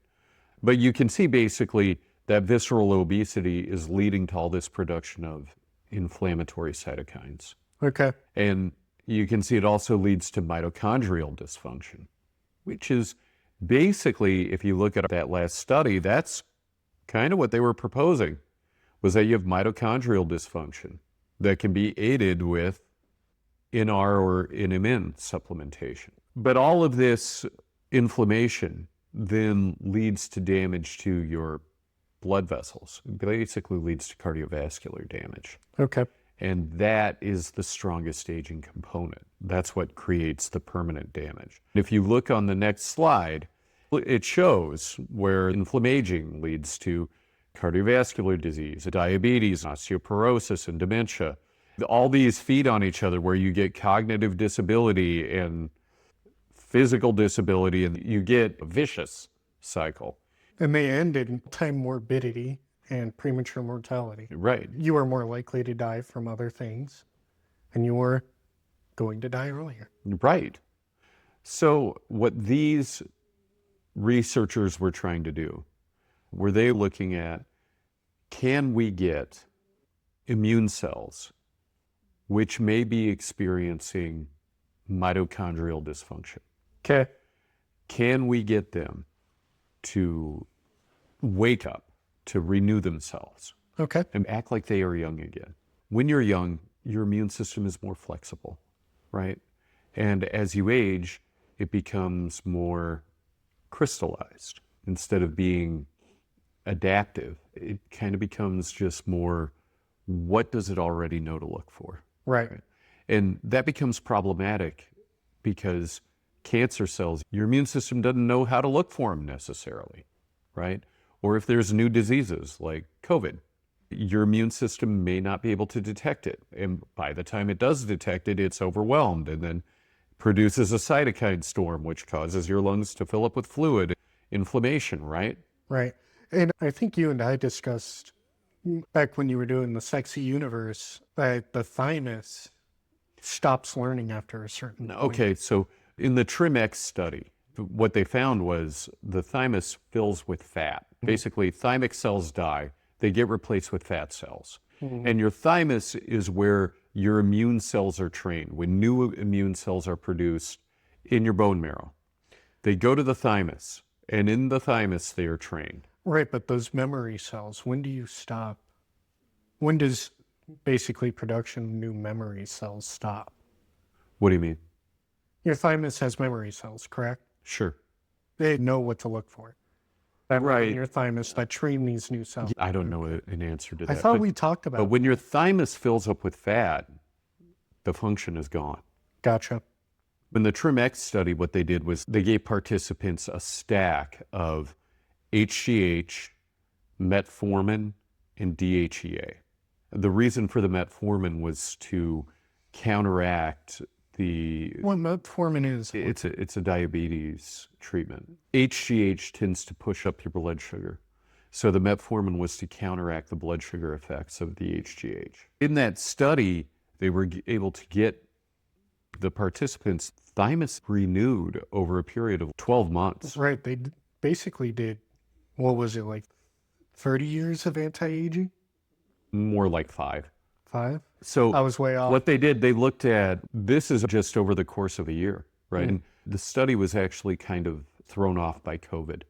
But you can see basically that visceral obesity is leading to all this production of inflammatory cytokines. Okay. And you can see it also leads to mitochondrial dysfunction, which is basically, if you look at that last study, that's kind of what they were proposing, was that you have mitochondrial dysfunction that can be aided with NR or NMN supplementation. But all of this inflammation then leads to damage to your blood vessels. It basically leads to cardiovascular damage. Okay. And that is the strongest aging component. That's what creates the permanent damage. If you look on the next slide, it shows where inflammaging leads to cardiovascular disease, diabetes, osteoporosis, and dementia. All these feed on each other where you get cognitive disability and physical disability, and you get a vicious cycle. And they end in time morbidity and premature mortality. Right. You are more likely to die from other things, and you are going to die earlier. Right. So what these researchers were trying to do, were they looking at, can we get immune cells which may be experiencing mitochondrial dysfunction? Okay. Can we get them to wake up to renew themselves Okay. and act like they are young again. When you're young, your immune system is more flexible, right? And as you age, it becomes more crystallized. Instead of being adaptive, it kind of becomes just more, what does it already know to look for? Right. And that becomes problematic because cancer cells, your immune system doesn't know how to look for them necessarily, right? Or if there's new diseases like COVID, your immune system may not be able to detect it. And by the time it does detect it, it's overwhelmed and then produces a cytokine storm, which causes your lungs to fill up with fluid, inflammation, right? Right. And I think you and I discussed back when you were doing the sexy universe that the thymus stops learning after a certain point. Okay, so in the TrimX study, what they found was the thymus fills with fat. Basically, thymic cells die, they get replaced with fat cells. And your thymus is where your immune cells are trained. When new immune cells are produced in your bone marrow, they go to the thymus, and in the thymus, they are trained. Right, but those memory cells, when do you stop? When does basically production of new memory cells stop? What do you mean? Your thymus has memory cells, correct? Sure. They know what to look for. That Right. in your thymus that train these new cells. I don't know an answer to that. I thought but, we talked about but when your thymus fills up with fat, the function is gone. Gotcha. In the TrimX study, what they did was they gave participants a stack of HGH, metformin, and DHEA. The reason for the metformin was to counteract the... What metformin is? It's a diabetes treatment. HGH tends to push up your blood sugar. So the metformin was to counteract the blood sugar effects of the HGH. In that study, they were able to get the participants' thymus renewed over a period of 12 months. Right. They basically did, what was it, like 30 years of anti-aging? More like 5. 5? So I was way off. what they did, they looked at, this is just over the course of a year, right? And the study was actually kind of thrown off by COVID.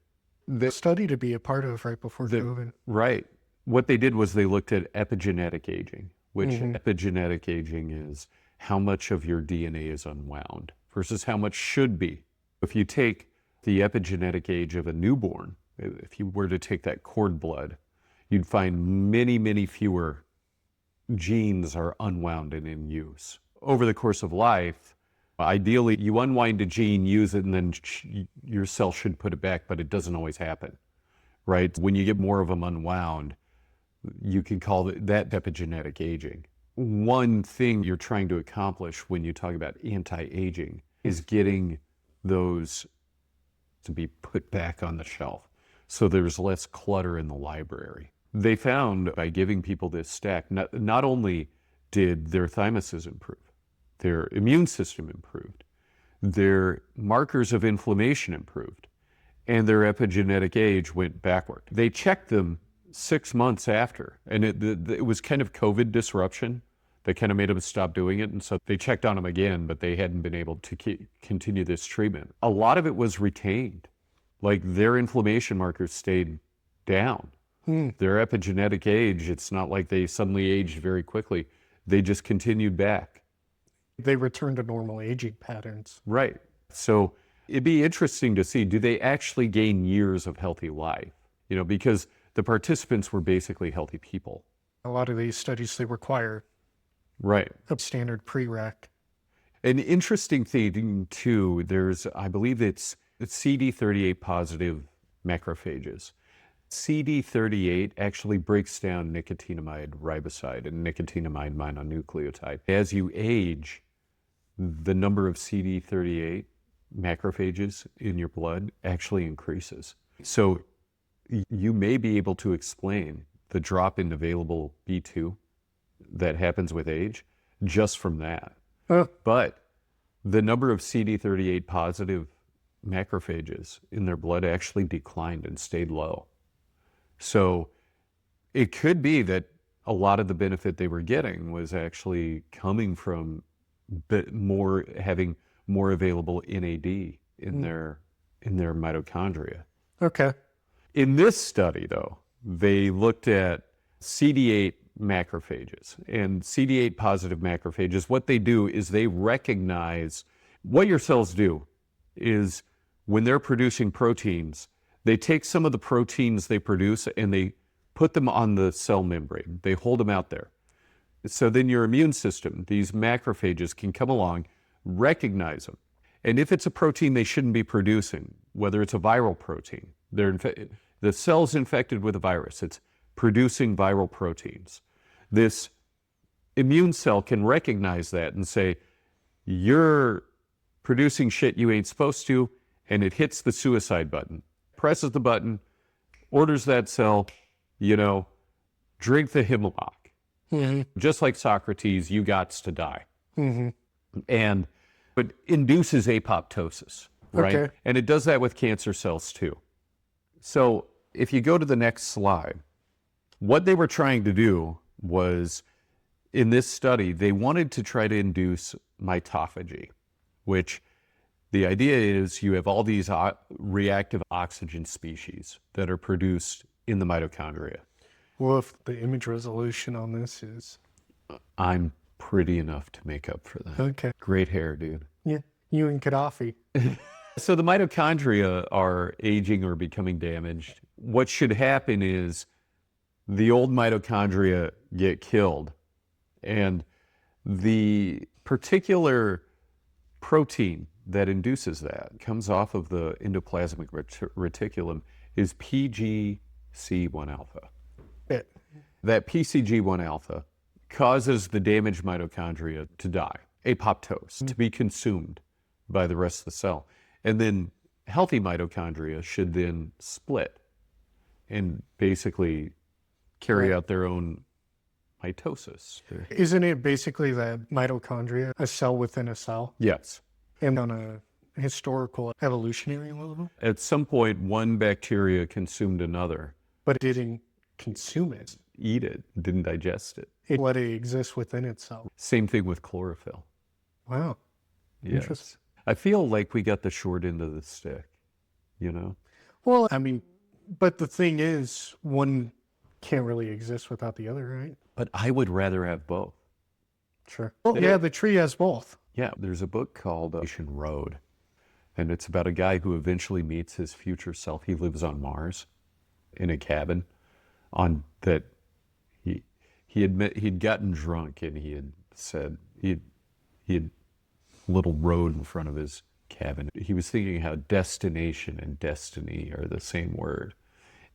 The study to be a part of right before COVID. Right. What they did was they looked at epigenetic aging, which epigenetic aging is how much of your DNA is unwound versus how much should be. If you take the epigenetic age of a newborn, if you were to take that cord blood, you'd find many, many fewer genes are unwound and in use. Over the course of life, ideally, you unwind a gene, use it, and then your cell should put it back, but it doesn't always happen, right? When you get more of them unwound, you can call that epigenetic aging. One thing you're trying to accomplish when you talk about anti-aging is getting those to be put back on the shelf so there's less clutter in the library. They found by giving people this stack, not only did their thymuses improve, their immune system improved, their markers of inflammation improved, and their epigenetic age went backward. They checked them 6 months after, and it was kind of COVID disruption that kind of made them stop doing it, and so they checked on them again, but they hadn't been able to continue this treatment. A lot of it was retained. Like their inflammation markers stayed down. Their epigenetic age, it's not like they suddenly aged very quickly. They just continued back. They returned to normal aging patterns. Right. So it'd be interesting to see, do they actually gain years of healthy life? You know, because the participants were basically healthy people. A lot of these studies, they require Right. a standard prereq. An interesting thing too, there's, I believe it's CD38 positive macrophages. CD38 actually breaks down nicotinamide riboside and nicotinamide mononucleotide. As you age, the number of CD38 macrophages in your blood actually increases. So you may be able to explain the drop in available B2 that happens with age just from that. But the number of CD38 positive macrophages in their blood actually declined and stayed low. So it could be that a lot of the benefit they were getting was actually coming from having more available NAD in their mitochondria. Okay. In this study, though, they looked at CD8 macrophages. And CD8 positive macrophages, what they do is they recognize what your cells do is when they're producing proteins, they take some of the proteins they produce and they put them on the cell membrane. They hold them out there. So then your immune system, these macrophages, can come along, recognize them. And if it's a protein they shouldn't be producing, whether it's a viral protein, the cell's infected with a virus, it's producing viral proteins. This immune cell can recognize that and say, you're producing shit you ain't supposed to, and it hits the suicide button, presses the button, orders that cell, drink the Himlock. Mm-hmm. Just like Socrates, you gots to die. Mm-hmm. But induces apoptosis, right? Okay. And it does that with cancer cells too. So if you go to the next slide, what they were trying to do was, in this study, they wanted to try to induce mitophagy, which the idea is you have all these reactive oxygen species that are produced in the mitochondria. Well, if the image resolution on this is... I'm pretty enough to make up for that. Okay. Great hair, dude. Yeah, you and Gaddafi. So the mitochondria are aging or becoming damaged. What should happen is the old mitochondria get killed, and the particular protein that induces that comes off of the endoplasmic reticulum is PGC1 alpha. Yeah. That PCG1 alpha causes the damaged mitochondria to die, apoptose, to be consumed by the rest of the cell. And then healthy mitochondria should then split and basically carry out their own mitosis. Isn't it basically that mitochondria, a cell within a cell? Yes. And on a historical evolutionary level? At some point, one bacteria consumed another. But it didn't consume it. Eat it, didn't digest it. It let it exist within itself. Same thing with chlorophyll. Wow. Yes. Interesting. I feel like we got the short end of the stick, Well, I mean, but the thing is, one can't really exist without the other, right? But I would rather have both. Sure. Well, yeah, the tree has both. Yeah, there's a book called Ocean Road, and it's about a guy who eventually meets his future self. He lives on Mars in a cabin that he'd gotten drunk, and he had said he had a little road in front of his cabin. He was thinking how destination and destiny are the same word.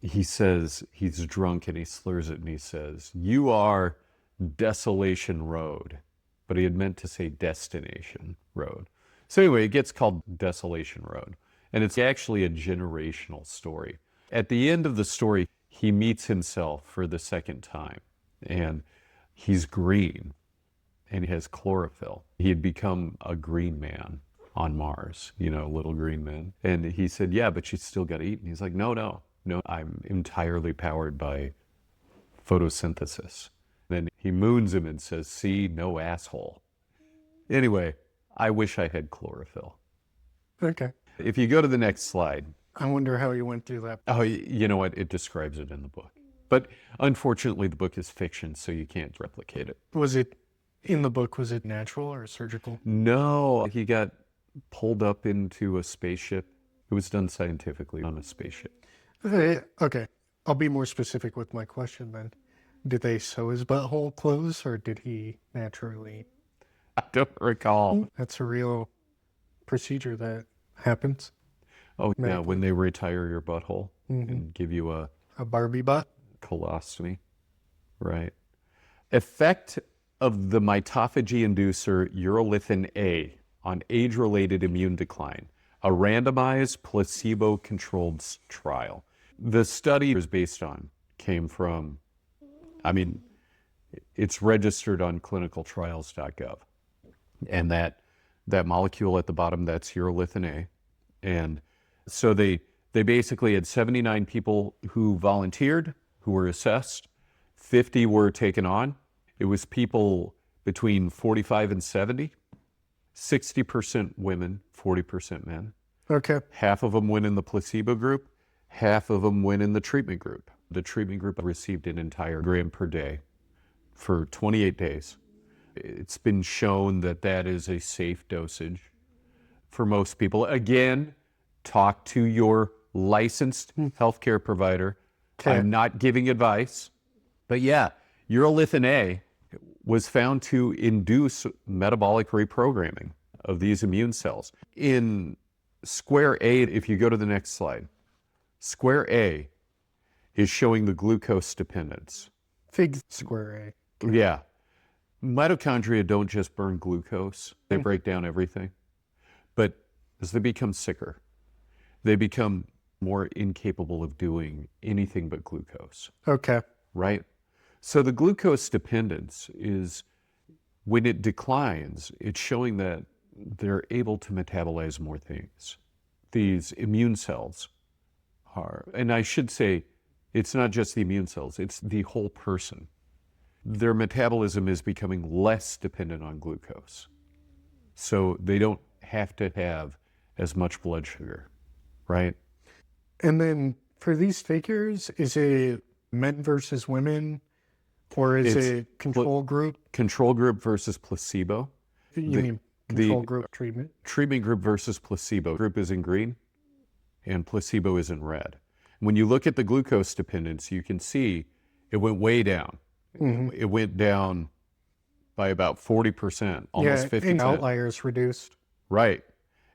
He says he's drunk and he slurs it and he says, "You are Desolation Road." But he had meant to say Destination Road. So anyway, it gets called Desolation Road. And it's actually a generational story. At the end of the story, he meets himself for the second time. And he's green. And he has chlorophyll. He had become a green man on Mars, little green man. And he said, "Yeah, but you still got to eat." And he's like, no, I'm entirely powered by photosynthesis. Then he moons him and says, "See, no asshole." Anyway, I wish I had chlorophyll. Okay. If you go to the next slide. I wonder how you went through that. Oh, you know what? It describes it in the book. But unfortunately, the book is fiction, so you can't replicate it. Was it, in the book, was it natural or surgical? No, he got pulled up into a spaceship. It was done scientifically on a spaceship. Okay. I'll be more specific with my question then. Did they sew his butthole closed, or did he naturally? I don't recall. That's a real procedure that happens. Oh, yeah, when they retire your butthole and give you a Barbie butt? Colostomy. Right. Effect of the mitophagy inducer Urolithin A on age-related immune decline. A randomized placebo-controlled trial. The study it was based on came from, it's registered on clinicaltrials.gov. And that molecule at the bottom, that's Urolithin A. And so they basically had 79 people who volunteered, who were assessed. 50 were taken on. It was people between 45 and 70. 60% women, 40% men. Okay. Half of them went in the placebo group. Half of them went in the treatment group. The treatment group received an entire gram per day for 28 days. It's been shown that that is a safe dosage for most people. Again, talk to your licensed healthcare provider. Okay. I'm not giving advice. But yeah, Urolithin A was found to induce metabolic reprogramming of these immune cells. In square A, if you go to the next slide, square A is showing the glucose dependence. Fig square A. Yeah. Mitochondria don't just burn glucose, they break down everything. But as they become sicker, they become more incapable of doing anything but glucose, Okay. right? So the glucose dependence is, when it declines, it's showing that they're able to metabolize more things. These immune cells are, and I should say, it's not just the immune cells, it's the whole person. Their metabolism is becoming less dependent on glucose. So they don't have to have as much blood sugar, right? And then for these figures, is it men versus women, or is it control group? Control group versus placebo. You mean control group treatment? Treatment group versus placebo. Group is in green and placebo is in red. When you look at the glucose dependence, you can see it went way down. It went down by about 40%, almost 50%. And outliers reduced. Right.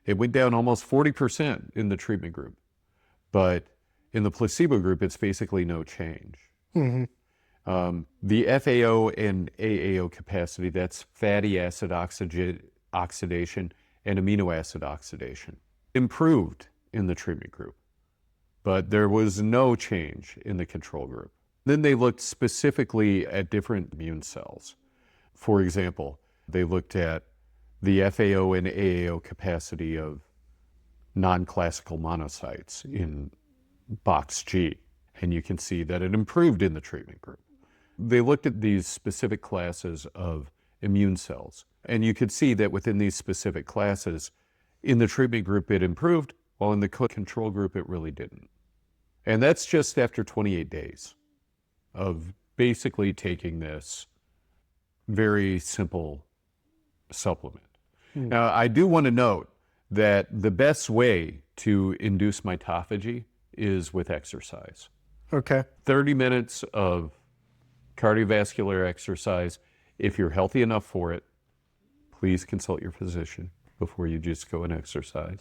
It went down almost 40% in the treatment group. But in the placebo group, it's basically no change. The FAO and AAO capacity, that's fatty acid oxidation and amino acid oxidation, improved in the treatment group. But there was no change in the control group. Then they looked specifically at different immune cells. For example, they looked at the FAO and AAO capacity of non-classical monocytes in box G, and you can see that it improved in the treatment group. They looked at these specific classes of immune cells, and you could see that within these specific classes, in the treatment group it improved, while in the control group it really didn't. And that's just after 28 days of basically taking this very simple supplement. Now, I do want to note that the best way to induce mitophagy is with exercise. Okay. 30 minutes of cardiovascular exercise. If you're healthy enough for it, please consult your physician before you just go and exercise.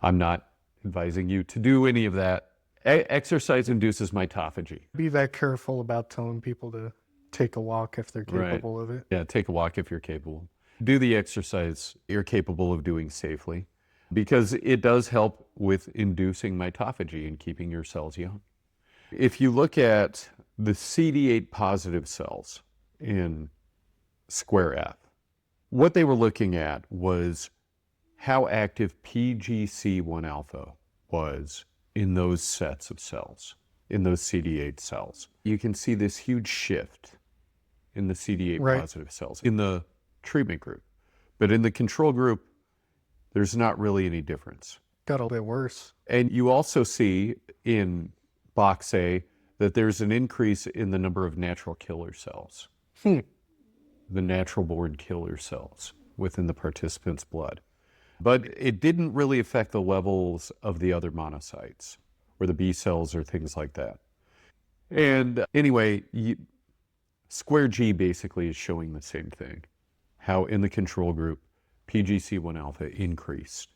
I'm not advising you to do any of that. Exercise induces mitophagy. Be that careful about telling people to take a walk if they're capable of it. Yeah, take a walk if you're capable. Do the exercise you're capable of doing safely, because it does help with inducing mitophagy and keeping your cells young. If you look at the CD8 positive cells in square F, what they were looking at was how active PGC1 alpha was in those sets of cells, in those CD8 cells. You can see this huge shift in the CD8 positive cells in the treatment group. But in the control group, there's not really any difference. Got a little bit worse. And you also see in box A that there's an increase in the number of natural killer cells, the natural born killer cells within the participant's blood. But it didn't really affect the levels of the other monocytes or the B cells or things like that. And anyway, square G basically is showing the same thing, how in the control group, PGC1 alpha increased.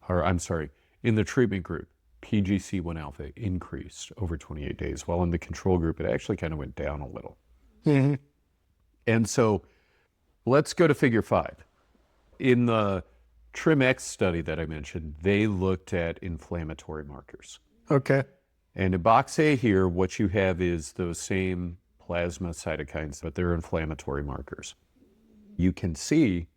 Or I'm sorry, in the treatment group, PGC1 alpha increased over 28 days, while in the control group, it actually kind of went down a little. And so let's go to figure 5. In the TRIM-X study that I mentioned, they looked at inflammatory markers. Okay. And in box A here, what you have is those same plasma cytokines, but they're inflammatory markers. You can see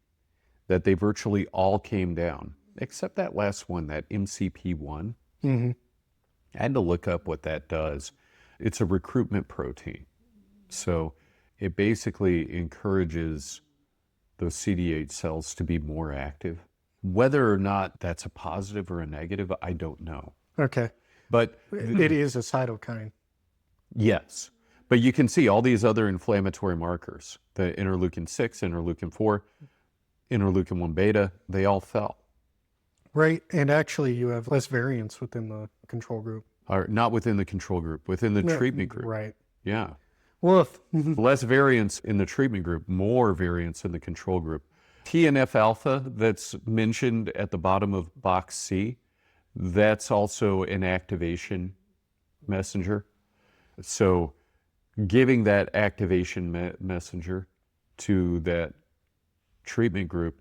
that they virtually all came down, except that last one, that MCP1. I had to look up what that does. It's a recruitment protein. So it basically encourages those CD8 cells to be more active. Whether or not that's a positive or a negative, I don't know. Okay. But it is a cytokine. Yes. But you can see all these other inflammatory markers, the interleukin 6, interleukin 4, interleukin 1 beta, they all fell. Right. And actually, you have less variance within the control group. Or not within the control group, within the treatment group. Right. Yeah. Woof. Less variance in the treatment group, more variance in the control group. TNF alpha that's mentioned at the bottom of box C, that's also an activation messenger. So giving that activation messenger to that treatment group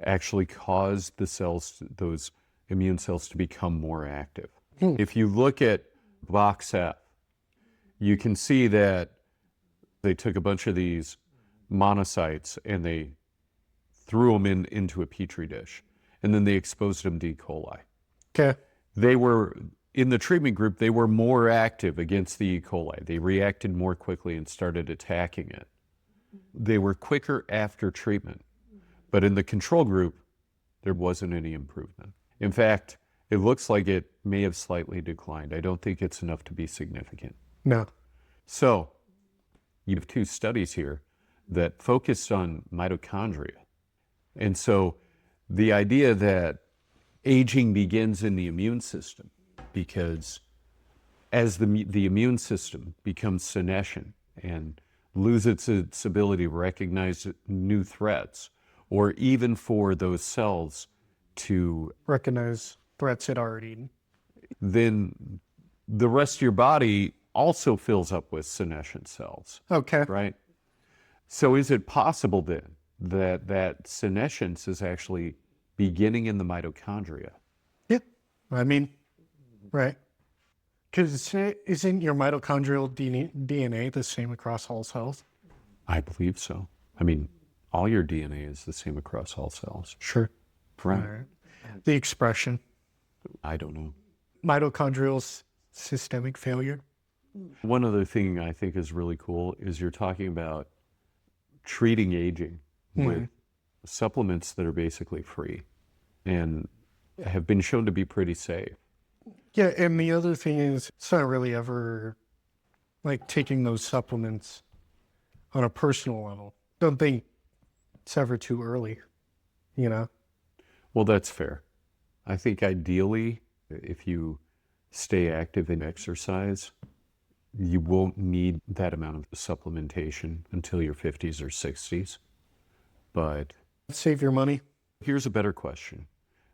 actually caused the cells, those immune cells, to become more active. If you look at box F, you can see that they took a bunch of these monocytes and they threw them into a petri dish, and then they exposed them to E. coli. Okay. They were, in the treatment group, they were more active against the E. coli. They reacted more quickly and started attacking it. They were quicker after treatment. But in the control group, there wasn't any improvement. In fact, it looks like it may have slightly declined. I don't think it's enough to be significant. No. So you have two studies here that focused on mitochondria. And so the idea that aging begins in the immune system, because as the immune system becomes senescent and loses its ability to recognize new threats, or even for those cells to Recognize threats it already. then the rest of your body also fills up with senescent cells, Okay. right? So is it possible then that senescence is actually beginning in the mitochondria? Yeah. I mean, right. Because isn't your mitochondrial DNA the same across all cells? I believe so. I mean, all your DNA is the same across all cells. Sure. Right. All right. The expression, I don't know. mitochondrial systemic failure. One other thing I think is really cool is you're talking about treating aging with supplements that are basically free and have been shown to be pretty safe. Yeah, and the other thing is, it's not really ever like taking those supplements on a personal level. Don't think it's ever too early, you know? Well, that's fair. I think ideally, if you stay active and exercise, you won't need that amount of supplementation until your 50s or 60s. But Save your money. here's a better question.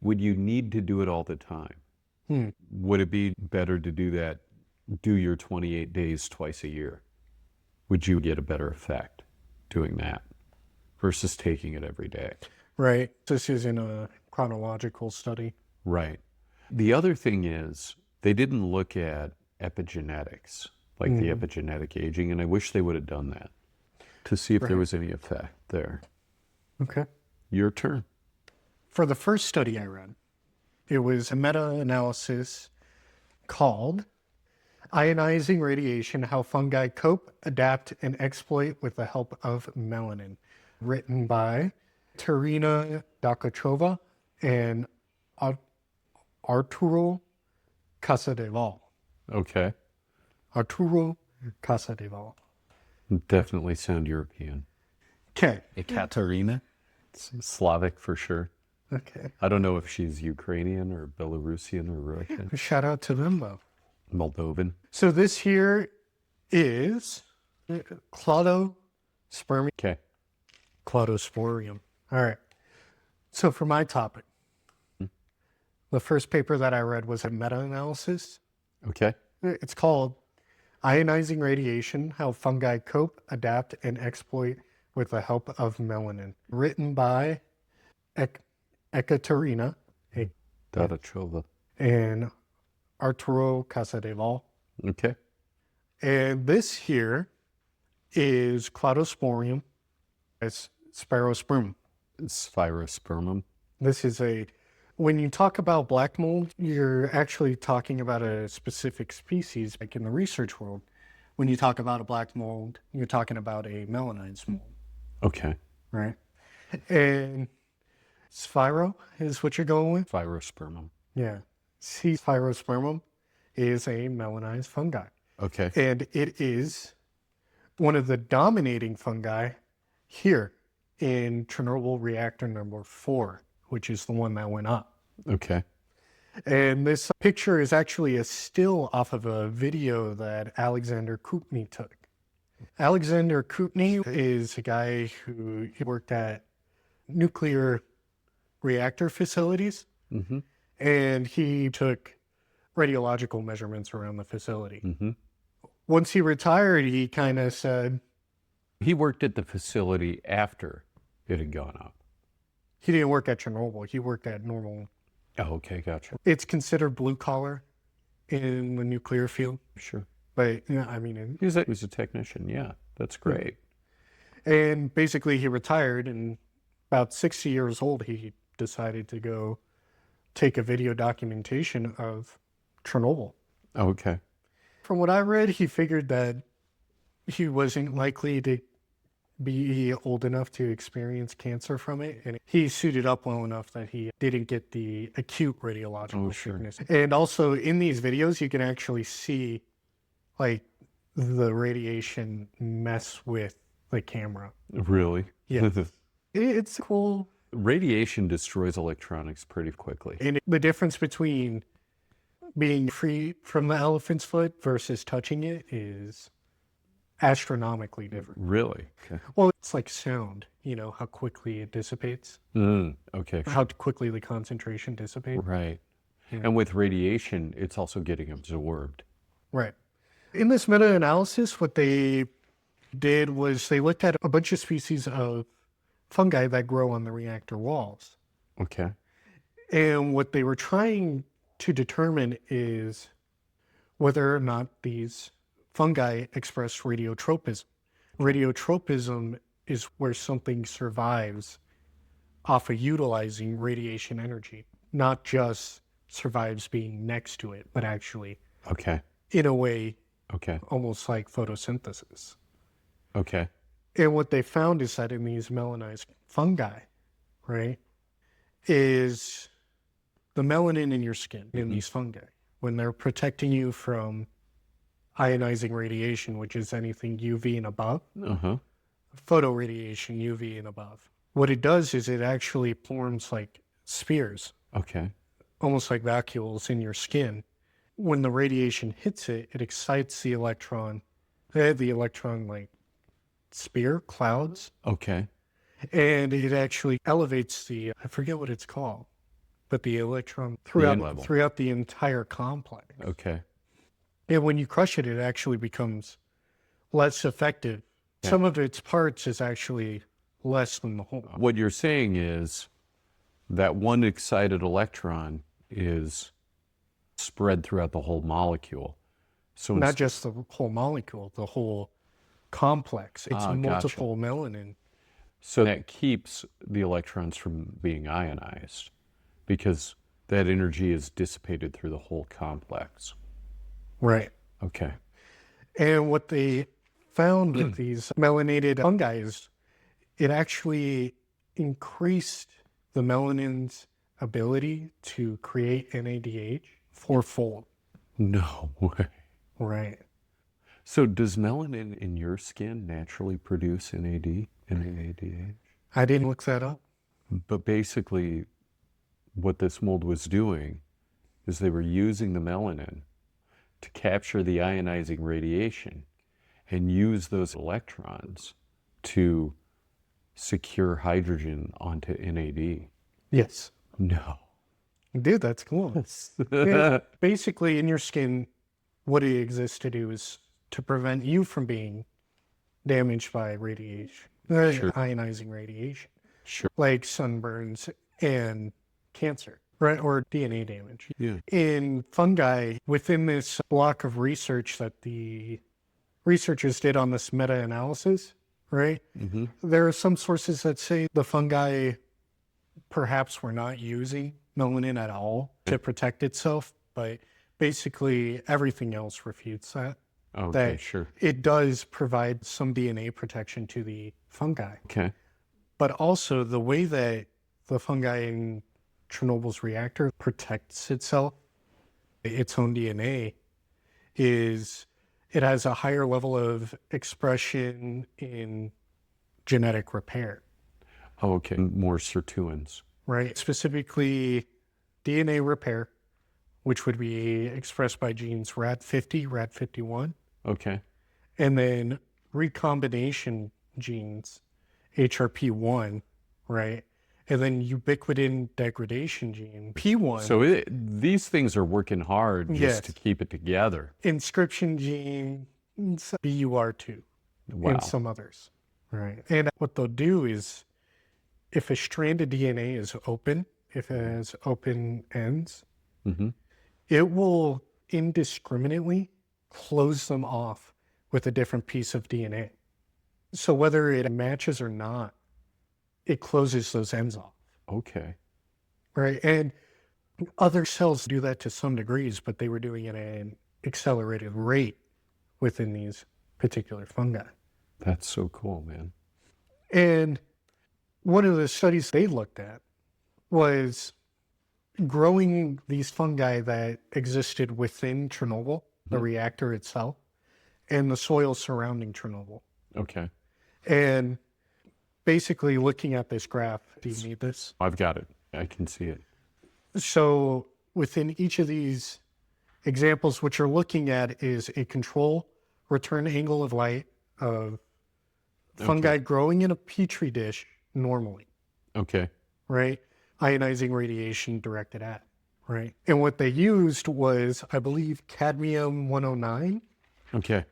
Would you need to do it all the time? Would it be better to do your 28 days twice a year? Would you get a better effect doing that versus taking it every day? Right. This isn't a chronological study. Right. The other thing is they didn't look at epigenetics, like the epigenetic aging, and I wish they would have done that to see if there was any effect there. Okay. Your turn. For the first study I read, it was a meta-analysis called Ionizing Radiation, How Fungi Cope, Adapt, and Exploit with the Help of Melanin, written by Terina Dakachova and Arturo Casadeval. Okay. Arturo Casadeval. Definitely sound European. Okay. Ekaterina? Slavic for sure. Okay. I don't know if she's Ukrainian or Belarusian or Russian. Shout out to them, though. Moldovan. So this here is Claudospermium. Okay. Claudosporium. All right. So for my topic, the first paper that I read was a meta-analysis. Okay. It's called Ionizing Radiation, How Fungi Cope, Adapt, and Exploit with the Help of Melanin, written by Ekaterina Dadachova. and Arturo Casadeval. Okay. And this here is Claudosporium. It's Spirospermum. Spirospermum. This is when you talk about black mold, you're actually talking about a specific species, like in the research world. When you talk about a black mold, you're talking about a melanized mold, Okay. right? And Spiro is what you're going with? Spirospermum. Yeah. C. Spirospermum is a melanized fungi. Okay. And it is one of the dominating fungi here in Chernobyl reactor number 4, which is the one that went up. Okay. And this picture is actually a still off of a video that Alexander Kutny took. Alexander Kutny is a guy who worked at nuclear reactor facilities, Mm-hmm. and he took radiological measurements around the facility. Mm-hmm. Once he retired, he kind of said He worked at the facility after it had gone up. he didn't work at Chernobyl. He worked at normal. Oh, okay, gotcha. It's considered blue collar in the nuclear field, Sure. but you know, I mean, He was a technician. Yeah, that's great. and basically he retired, and about 60 years old, he decided to go take a video documentation of Chernobyl. Oh, okay. From what I read, he figured that he wasn't likely to be old enough to experience cancer from it, and he suited up well enough that he didn't get the acute radiological sure. sickness. And also in these videos, you can actually see like the radiation mess with the camera. Really? Yeah. It's cool. Radiation destroys electronics pretty quickly. And the difference between being free from the elephant's foot versus touching it is astronomically different. Really? Okay. Well, it's like sound, you know, how quickly it dissipates, Okay. how quickly the concentration dissipates. Right. Yeah. And with radiation, it's also getting absorbed. Right. In this meta-analysis, what they did was they looked at a bunch of species of fungi that grow on the reactor walls. Okay. And what they were trying to determine is whether or not these fungi express radiotropism. Radiotropism is where something survives off of utilizing radiation energy, not just survives being next to it, but actually, Okay. in a way, Okay. almost like photosynthesis. Okay. And what they found is that in these melanized fungi, right, is the melanin in your skin in these fungi, when they're protecting you from ionizing radiation, which is anything UV and above, Uh-huh. photoradiation UV and above. What it does is it actually forms like spheres, Okay. almost like vacuoles in your skin. When the radiation hits it, it excites the electron like sphere clouds, Okay. and it actually elevates I forget what it's called, but the electron level. throughout the entire complex. Okay. And when you crush it, it actually becomes less effective. Yeah. Some of its parts is actually less than the whole. What you're saying is that one excited electron is spread throughout the whole molecule. So Not just the whole molecule, the whole complex. It's Gotcha. multiple melanin. So that keeps the electrons from being ionized because that energy is dissipated through the whole complex. Right. Okay. And what they found with these melanated fungi is it actually increased the melanin's ability to create NADH fourfold. No way. Right. So does melanin in your skin naturally produce NADH? I didn't look that up. But basically, what this mold was doing is they were using the melanin to capture the ionizing radiation and use those electrons to secure hydrogen onto NAD. Yes. No. Dude, that's cool. Yeah, basically, in your skin, what it exists to do is to prevent you from being damaged by radiation, ionizing radiation, Sure. like sunburns and cancer, right? Or DNA damage. Yeah. In fungi, within this block of research that the researchers did on this meta-analysis, right? Mm-hmm. There are some sources that say the fungi perhaps were not using melanin at all to protect itself, but basically everything else refutes that. Okay, That sure. it does provide some DNA protection to the fungi. Okay. But also the way that the fungi in Chernobyl's reactor protects itself, its own DNA, is it has a higher level of expression in genetic repair, Oh, okay. More sirtuins. right? Specifically DNA repair, which would be expressed by genes RAD50, RAD51, Okay. and then recombination genes, HRP1, right? And then ubiquitin degradation gene, P1. So these things are working hard just Yes. to keep it together. Inscription gene, BUR2, Wow. and some others, right? And what they'll do is, if a strand of DNA is open, if it has open ends, Mm-hmm. it will indiscriminately close them off with a different piece of DNA. So whether it matches or not, it closes those ends off, Okay. right? And other cells do that to some degrees, but they were doing it at an accelerated rate within these particular fungi. That's so cool, man. And one of the studies they looked at was growing these fungi that existed within Chernobyl, the reactor itself, and the soil surrounding Chernobyl. Okay. And basically looking at this graph, do you need this? I've got it. I can see it. So within each of these examples, what you're looking at is a control return angle of light of fungi growing in a petri dish normally, Okay. right? Ionizing radiation directed at, right? And what they used was, I believe, cadmium 109, Okay.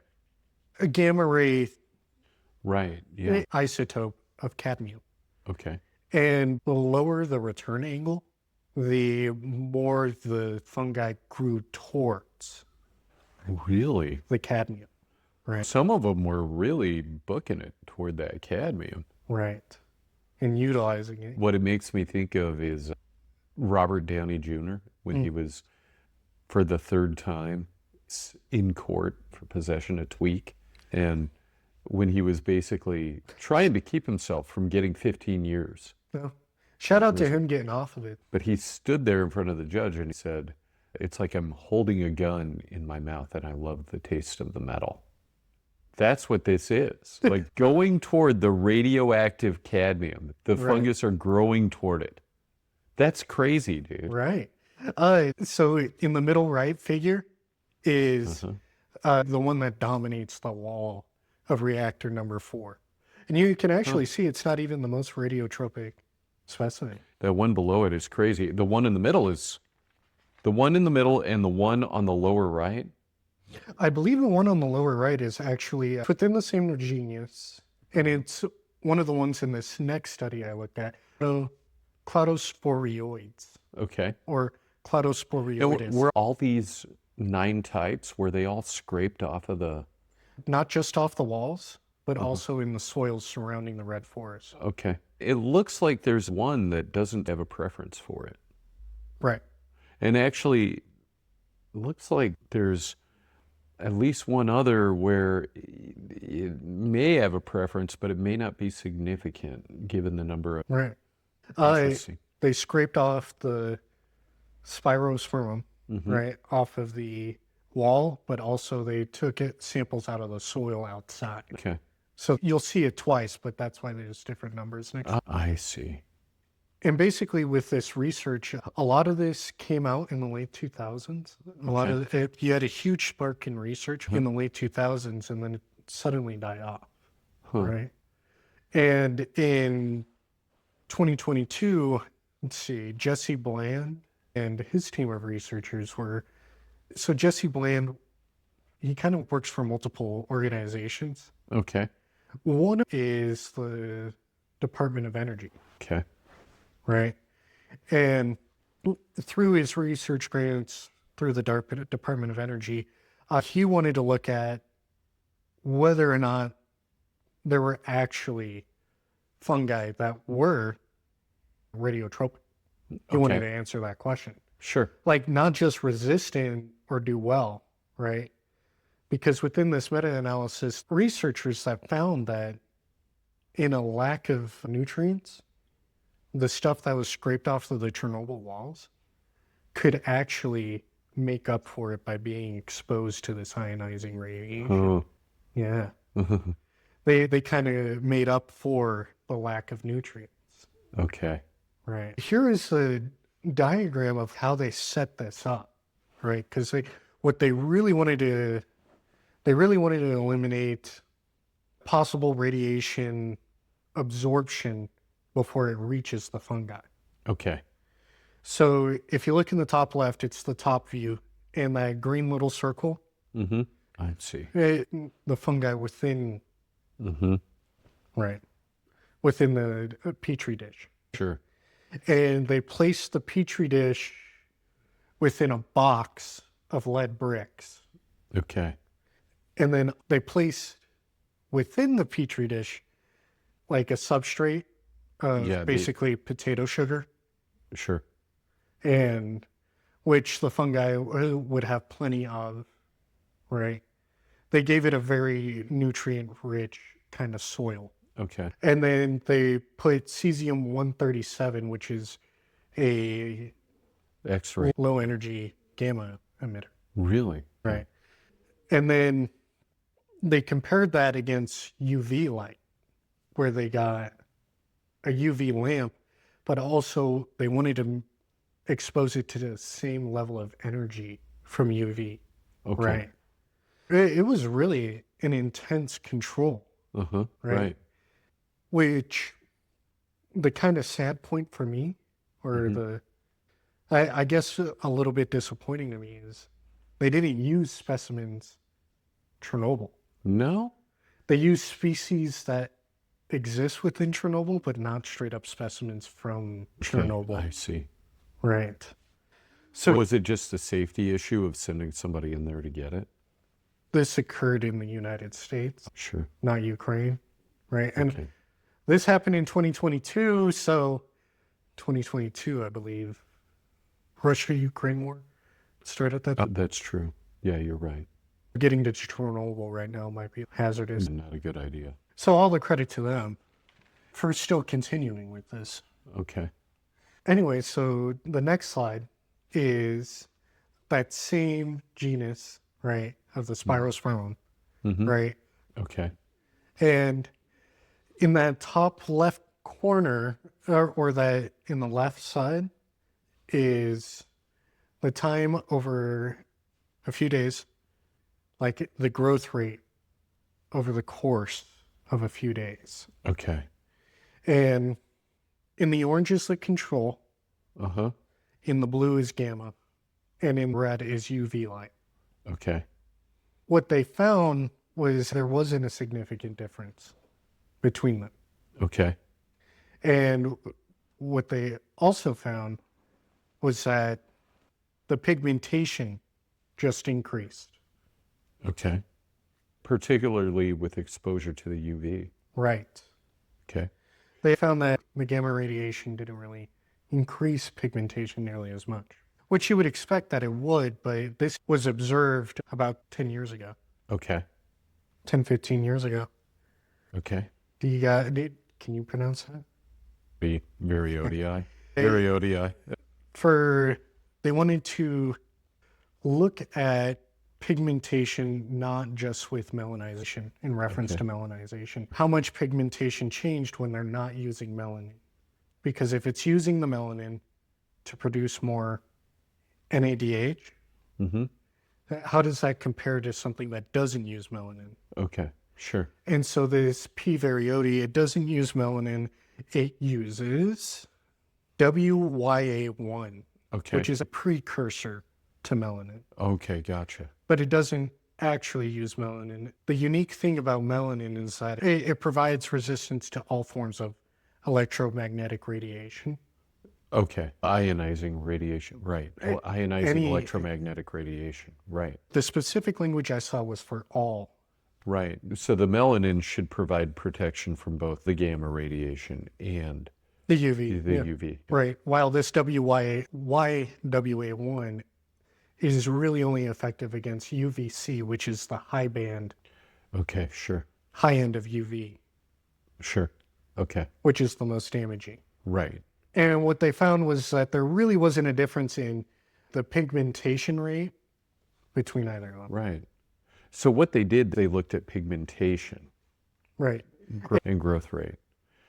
a gamma ray Right. Yeah. isotope of cadmium. Okay. And the lower the return angle, the more the fungi grew towards Really? the cadmium. Right. Some of them were really booking it toward that cadmium. Right. And utilizing it. What it makes me think of is Robert Downey Jr. when he was, for the third time, in court for possession of tweak. And when he was basically trying to keep himself from getting 15 years. No. Shout out to him getting off of it. But he stood there in front of the judge and he said, "It's like I'm holding a gun in my mouth and I love the taste of the metal." That's what this is. Like going toward the radioactive cadmium. The fungus are growing toward it. That's crazy, dude. Right. So in the middle right figure is the one that dominates the wall of reactor number 4. And you can actually see it's not even the most radiotropic specimen. That one below it is crazy. The one in the middle is the one in the middle and the one on the lower right. I believe the one on the lower right is actually within the same genus. And it's one of the ones in this next study I looked at. Cladosporioids Okay. or And Cladosporioides. were all these 9 types, were they all scraped off of the... Not just off the walls, but also in the soils surrounding the red forest. Okay. It looks like there's one that doesn't have a preference for it. Right. And actually, it looks like there's at least one other where it may have a preference, but it may not be significant given the number of... Right. Interesting. They scraped off the spirospermum, right, off of the wall, but also they took samples out of the soil outside. Okay. So you'll see it twice, but that's why there's different numbers next. I see. And basically with this research, a lot of this came out in the late 2000s. A lot of it, you had a huge spark in research in the late 2000s and then it suddenly died off, right? And in 2022, let's see, Jesse Bland and his team of researchers so Jesse Bland, he kind of works for multiple organizations. Okay. One is the Department of Energy. Okay. Right. And through his research grants, through the Department of Energy, he wanted to look at whether or not there were actually fungi that were radiotropic. He wanted to answer that question. Sure. Like not just resistant or do well, right? Because within this meta-analysis, researchers have found that in a lack of nutrients, the stuff that was scraped off of the Chernobyl walls could actually make up for it by being exposed to this ionizing radiation. Oh. Yeah. They kind of made up for the lack of nutrients. Okay. Right. Here is a diagram of how they set this up, right? Because they really wanted to eliminate possible radiation absorption before it reaches the fungi. Okay. So if you look in the top left, it's the top view, and that green little circle, Mm-hmm. I see. the fungi within, Mm-hmm. right, within the petri dish. Sure. And they placed the petri dish within a box of lead bricks. Okay. And then they placed within the petri dish like a substrate of basically potato sugar, Sure. and which the fungi would have plenty of, right? They gave it a very nutrient-rich kind of soil. Okay. And then they put cesium-137, which is a X-ray. low-energy gamma emitter, Really? right? And then they compared that against UV light, where they got a UV lamp, but also they wanted to expose it to the same level of energy from UV, Okay. right? It was really an intense control, Uh-huh. right? Right. Which the kind of sad point for me, or I guess a little bit disappointing to me, is they didn't use specimens Chernobyl. No? They used species that exist within Chernobyl, but not straight up specimens from Chernobyl. I see. Right. So Was it just a safety issue of sending somebody in there to get it? this occurred in the United States, Sure. not Ukraine, right? And Okay. this happened in 2022. So 2022, I believe, Russia-Ukraine war started that. That's true. Yeah, you're right. Getting to Chernobyl right now might be hazardous. Not a good idea. So all the credit to them for still continuing with this. Okay. Anyway, so the next slide is that same genus, right, of the Spirosporum, right? Okay. And in that top left corner, or that in the left side, is the time over a few days, like the growth rate over the course of a few days. Okay. And in the orange is the control, Uh-huh. in the blue is gamma, and in red is UV light. Okay. What they found was there wasn't a significant difference between them. Okay. And what they also found was that the pigmentation just increased. Okay. Particularly with exposure to the UV. Right. Okay. They found that the gamma radiation didn't really increase pigmentation nearly as much, which you would expect that it would, but this was observed about 10 years ago, Okay. 10, 15 years ago. Okay. Can you pronounce that? Be variodii. Variodii. They wanted to look at pigmentation not just with melanization, in reference to melanization. How much pigmentation changed when they're not using melanin? Because if it's using the melanin to produce more NADH, how does that compare to something that doesn't use melanin? Okay. Sure. And so this P. variodii, it doesn't use melanin. It uses WYA1, Okay. which is a precursor to melanin. Okay. Gotcha. But it doesn't actually use melanin. The unique thing about melanin is that it provides resistance to all forms of electromagnetic radiation. Okay. Ionizing radiation. Right. Ionizing electromagnetic radiation. Right. The specific language I saw was for all. Right. So the melanin should provide protection from both the gamma radiation and The UV. the yeah. UV. Right. While this YWA1 is really only effective against UVC, which is the high band, Okay. Sure. high end of UV, Sure. Okay. which is the most damaging. Right. And what they found was that there really wasn't a difference in the pigmentation rate between either of them. Right. So what they did, they looked at pigmentation Right. and growth rate.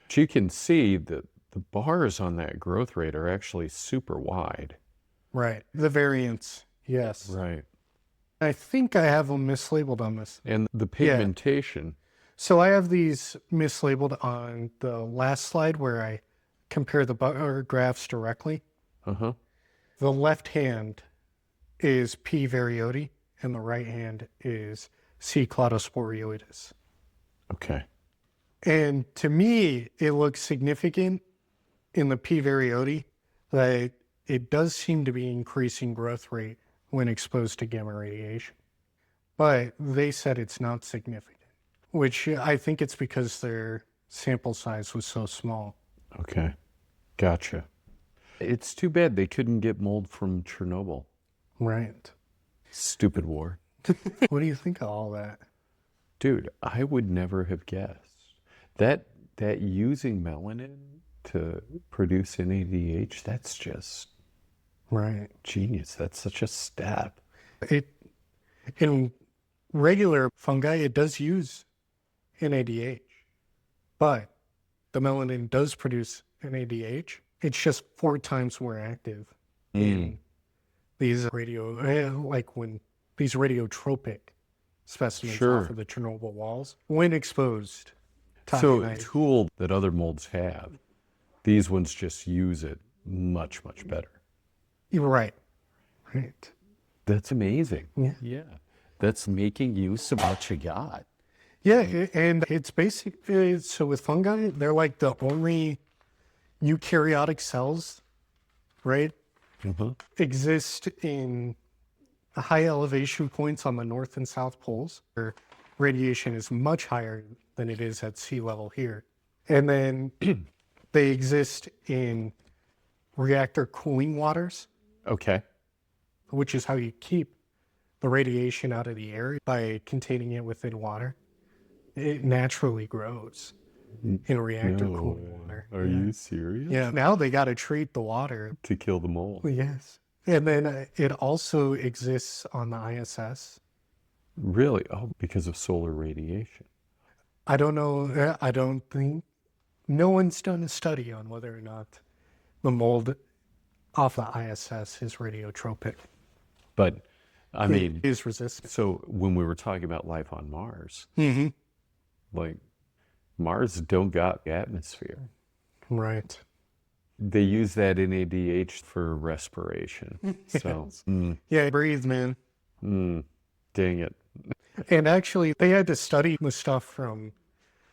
But you can see that the bars on that growth rate are actually super wide. Right. The variance. Yes. Right. I think I have them mislabeled on this. And the pigmentation. So I have these mislabeled on the last slide where I compare the bar graphs directly. Uh-huh. The left hand is P. varioti and the right hand is C. cladosporioides. Okay. And to me, it looks significant in the P. varioti that it does seem to be increasing growth rate when exposed to gamma radiation. But they said it's not significant, which I think it's because their sample size was so small. Okay. Gotcha. It's too bad they couldn't get mold from Chernobyl. Right. Stupid war. What do you think of all that? Dude, I would never have guessed. That using melanin to produce NADH, that's just Right. genius. That's such a step. In regular fungi, it does use NADH, but the melanin does produce NADH. It's just 4 times more active in these these radiotropic specimens off of the Chernobyl walls when exposed to So a ionized. tool that other molds have, these ones just use it much, much better. You're right. Right. That's amazing. Yeah. Yeah. That's making use of what you got. Yeah, and it's basically, so with fungi, they're like the only eukaryotic cells, right, exist in high elevation points on the north and south poles, where radiation is much higher than it is at sea level here. And then they exist in reactor cooling waters, Okay. which is how you keep the radiation out of the air by containing it within water. It naturally grows in reactor cooling water. Are you serious? Yeah, now they got to treat the water. To kill the mold. Yes. And then it also exists on the ISS. Really? Oh, because of solar radiation. I don't know. I don't think no one's done a study on whether or not the mold off the ISS is radiotropic. But, I mean, It is resistant. so when we were talking about life on Mars, like, Mars don't got atmosphere. Right. They use that NADH for respiration. So, Yeah, breathe, man. dang it. And actually, they had to study the stuff from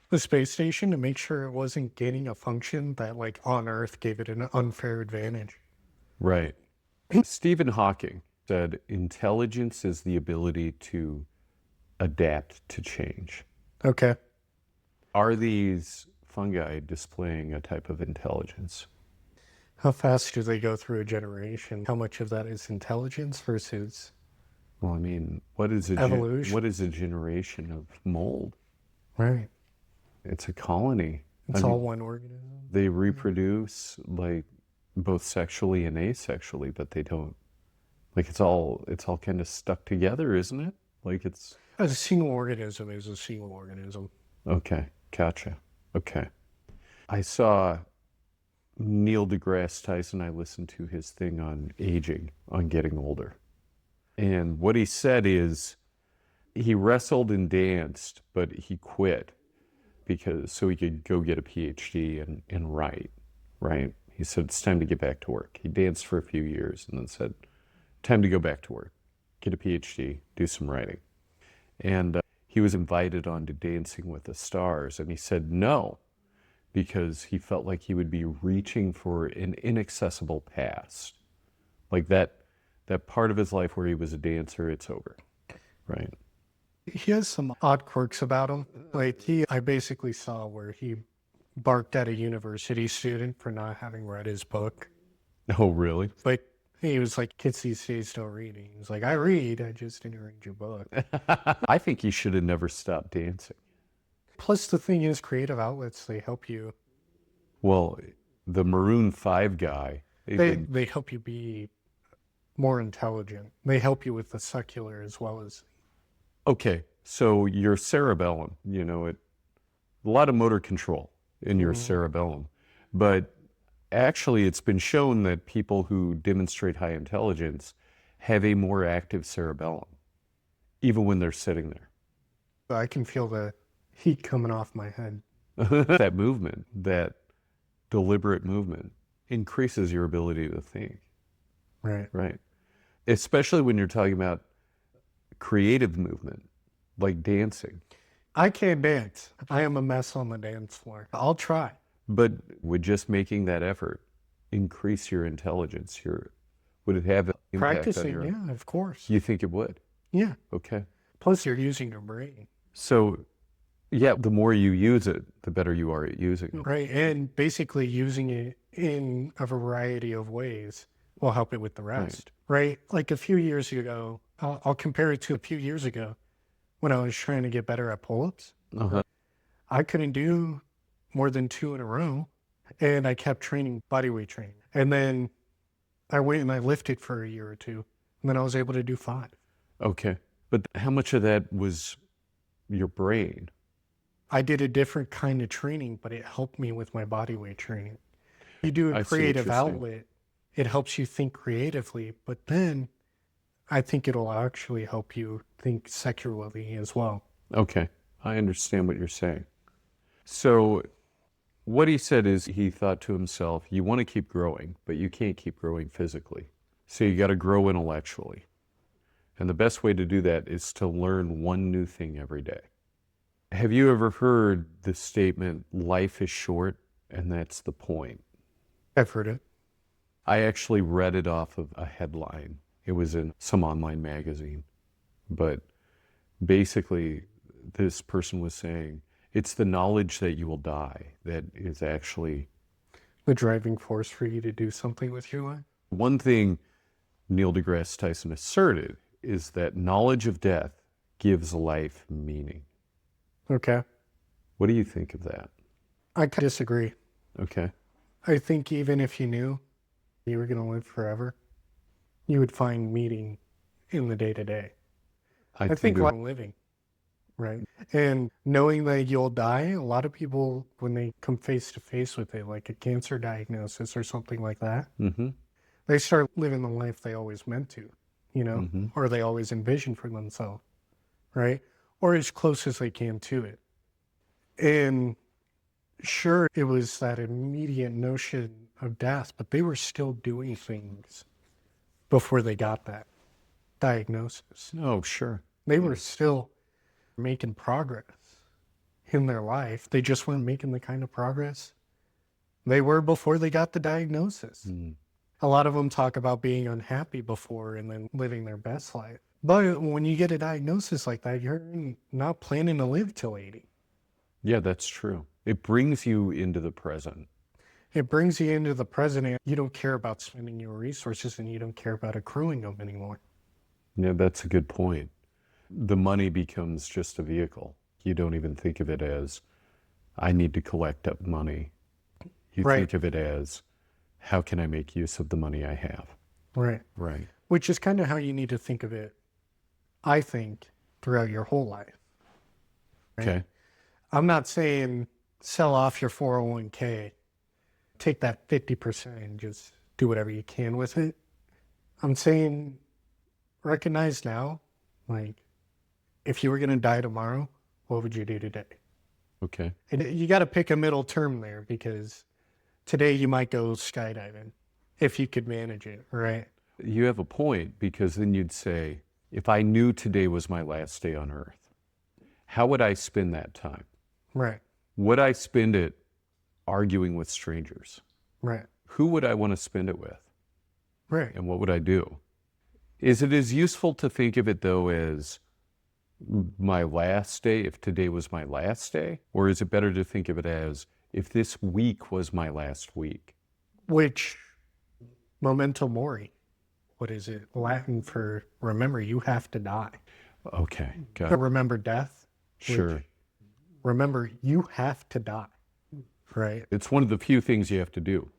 the space station to make sure it wasn't gaining a function that, like, on Earth gave it an unfair advantage. Right. Stephen Hawking said intelligence is the ability to adapt to change. Okay. Are these fungi displaying a type of intelligence? How fast do they go through a generation? How much of that is intelligence versus Well, I mean, what is evolution? what is a generation of mold? Right. It's a colony. It's all one organism. They reproduce like both sexually and asexually, but they don't. Like it's all kind of stuck together, isn't it? Like it's A single organism is a single organism. okay. Gotcha. Okay. I saw Neil deGrasse Tyson. I listened to his thing on aging, on getting older. And what he said is he wrestled and danced, but he quit so he could go get a PhD and write, right? He said, it's time to get back to work. He danced for a few years and then said, time to go back to work, get a PhD, do some writing. And he was invited on to Dancing with the Stars, and he said no, because he felt like he would be reaching for an inaccessible past. Like that part of his life where he was a dancer, it's over, right? He has some odd quirks about him. Like I basically saw where he barked at a university student for not having read his book. Oh, really? But he was like, kids these days don't read. He was like, I read, I just didn't read your book. I think he should have never stopped dancing. Plus the thing is, creative outlets, they help you. Well, the Maroon 5 guy, They help you be more intelligent. They help you with the secular as well as. Okay, so your cerebellum, a lot of motor control in your cerebellum, but actually it's been shown that people who demonstrate high intelligence have a more active cerebellum, even when they're sitting there. I can feel the heat coming off my head. That movement, that deliberate movement, increases your ability to think. Right. Especially when you're talking about creative movement, like dancing. I can't dance. I am a mess on the dance floor. I'll try. But would just making that effort increase your intelligence? Would it have an impact Practicing, on yeah, of course. You think it would? Yeah. Okay. Plus, you're using your brain. So, yeah, the more you use it, the better you are at using it. Right. And basically using it in a variety of ways will help it with the rest. Right. Like a few years ago, I'll compare it to a few years ago when I was trying to get better at pull-ups. I couldn't do more than 2 in a row. And I kept training bodyweight training. And then I went and I lifted for a year or two. And then I was able to do 5. Okay. But how much of that was your brain? I did a different kind of training, but it helped me with my bodyweight training. You do a creative outlet, it helps you think creatively, but then I think it'll actually help you think secularly as well. Okay. I understand what you're saying. So what he said is he thought to himself, you want to keep growing, but you can't keep growing physically. So you got to grow intellectually. And the best way to do that is to learn one new thing every day. Have you ever heard the statement, life is short, and that's the point? I've heard it. I actually read it off of a headline. It was in some online magazine. But basically, this person was saying, it's the knowledge that you will die that is actually The driving force for you to do something with your life. one thing Neil deGrasse Tyson asserted is that knowledge of death gives life meaning. Okay. What do you think of that? I disagree. Okay. I think even if you knew you were going to live forever, you would find meaning in the day-to-day. I think like living, right? And knowing that you'll die, a lot of people, when they come face to face with it, like a cancer diagnosis or something like that, they start living the life they always meant to, or they always envisioned for themselves, right? Or as close as they can to it. And sure, it was that immediate notion of death, but they were still doing things before they got that diagnosis. Oh, sure. They were still making progress in their life. They just weren't making the kind of progress they were before they got the diagnosis. A lot of them talk about being unhappy before and then living their best life. But when you get a diagnosis like that, you're not planning to live till 80. Yeah, that's true. It brings you into the present. It brings you into the present, and you don't care about spending your resources and you don't care about accruing them anymore. Yeah, that's a good point. The money becomes just a vehicle. You don't even think of it as, I need to collect up money. You think of it as, how can I make use of the money I have? Right. Right. Which is kind of how you need to think of it, I think, throughout your whole life. Right? Okay. I'm not saying sell off your 401k, take that 50% and just do whatever you can with it. I'm saying recognize now, like, if you were going to die tomorrow, what would you do today? Okay. And you got to pick a middle term there, because today you might go skydiving if you could manage it, right? You have a point, because then you'd say, if I knew today was my last day on earth, how would I spend that time? Right. Would I spend it arguing with strangers? Right. Who would I want to spend it with? Right. And what would I do? Is it as useful to think of it, though, as my last day, if today was my last day? Or is it better to think of it as, if this week was my last week? Which, memento mori, what is it? Latin for remember, you have to die. Okay, got it. Remember death? Sure. Remember, you have to die, right? It's one of the few things you have to do.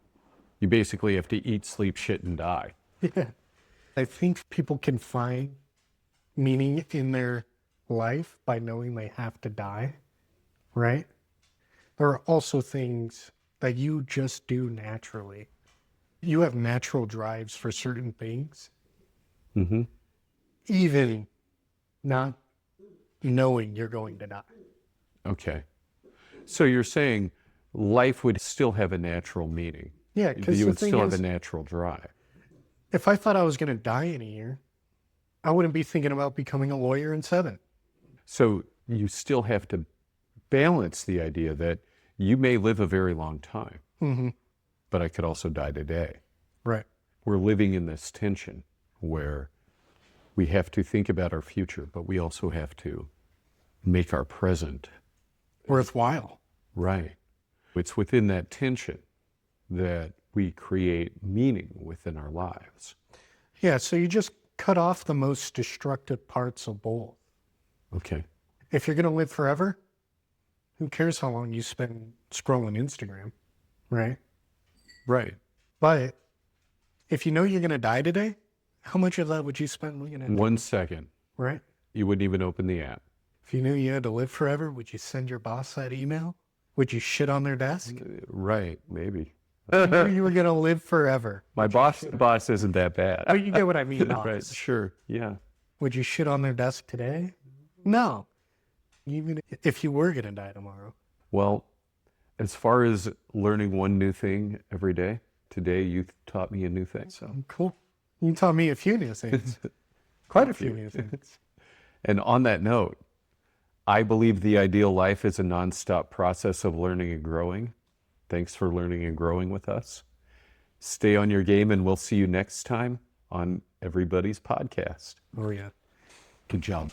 You basically have to eat, sleep, shit, and die. Yeah. I think people can find meaning in their life by knowing they have to die, right? There are also things that you just do naturally. You have natural drives for certain things, Mm-hmm. even not knowing you're going to die. Okay. So you're saying life would still have a natural meaning. Yeah, because You the would thing still have is, a natural drive. if I thought I was going to die in a year, I wouldn't be thinking about becoming a lawyer in 7. So you still have to balance the idea that you may live a very long time, Mm-hmm. but I could also die today. Right. We're living in this tension where we have to think about our future, but we also have to make our present Worthwhile. right. It's within that tension that we create meaning within our lives. Yeah, so you just cut off the most destructive parts of both. Okay. If you're going to live forever, who cares how long you spend scrolling Instagram, right? Right. But if you know you're going to die today, how much of that would you spend looking at? 1 second, Right? you wouldn't even open the app. If you knew you had to live forever, would you send your boss that email? Would you shit on their desk? Right, maybe. You knew you were going to live forever. My boss isn't that bad. Oh, you get what I mean, Right, boss. sure, yeah. Would you shit on their desk today? No. Even if you were going to die tomorrow. Well, as far as learning one new thing every day, today you taught me a new thing. So cool. You taught me a few new things. Quite a few new things. And on that note, I believe the ideal life is a nonstop process of learning and growing. Thanks for learning and growing with us. Stay on your game, and we'll see you next time on Everybuddies podcast. Oh, yeah. Good job.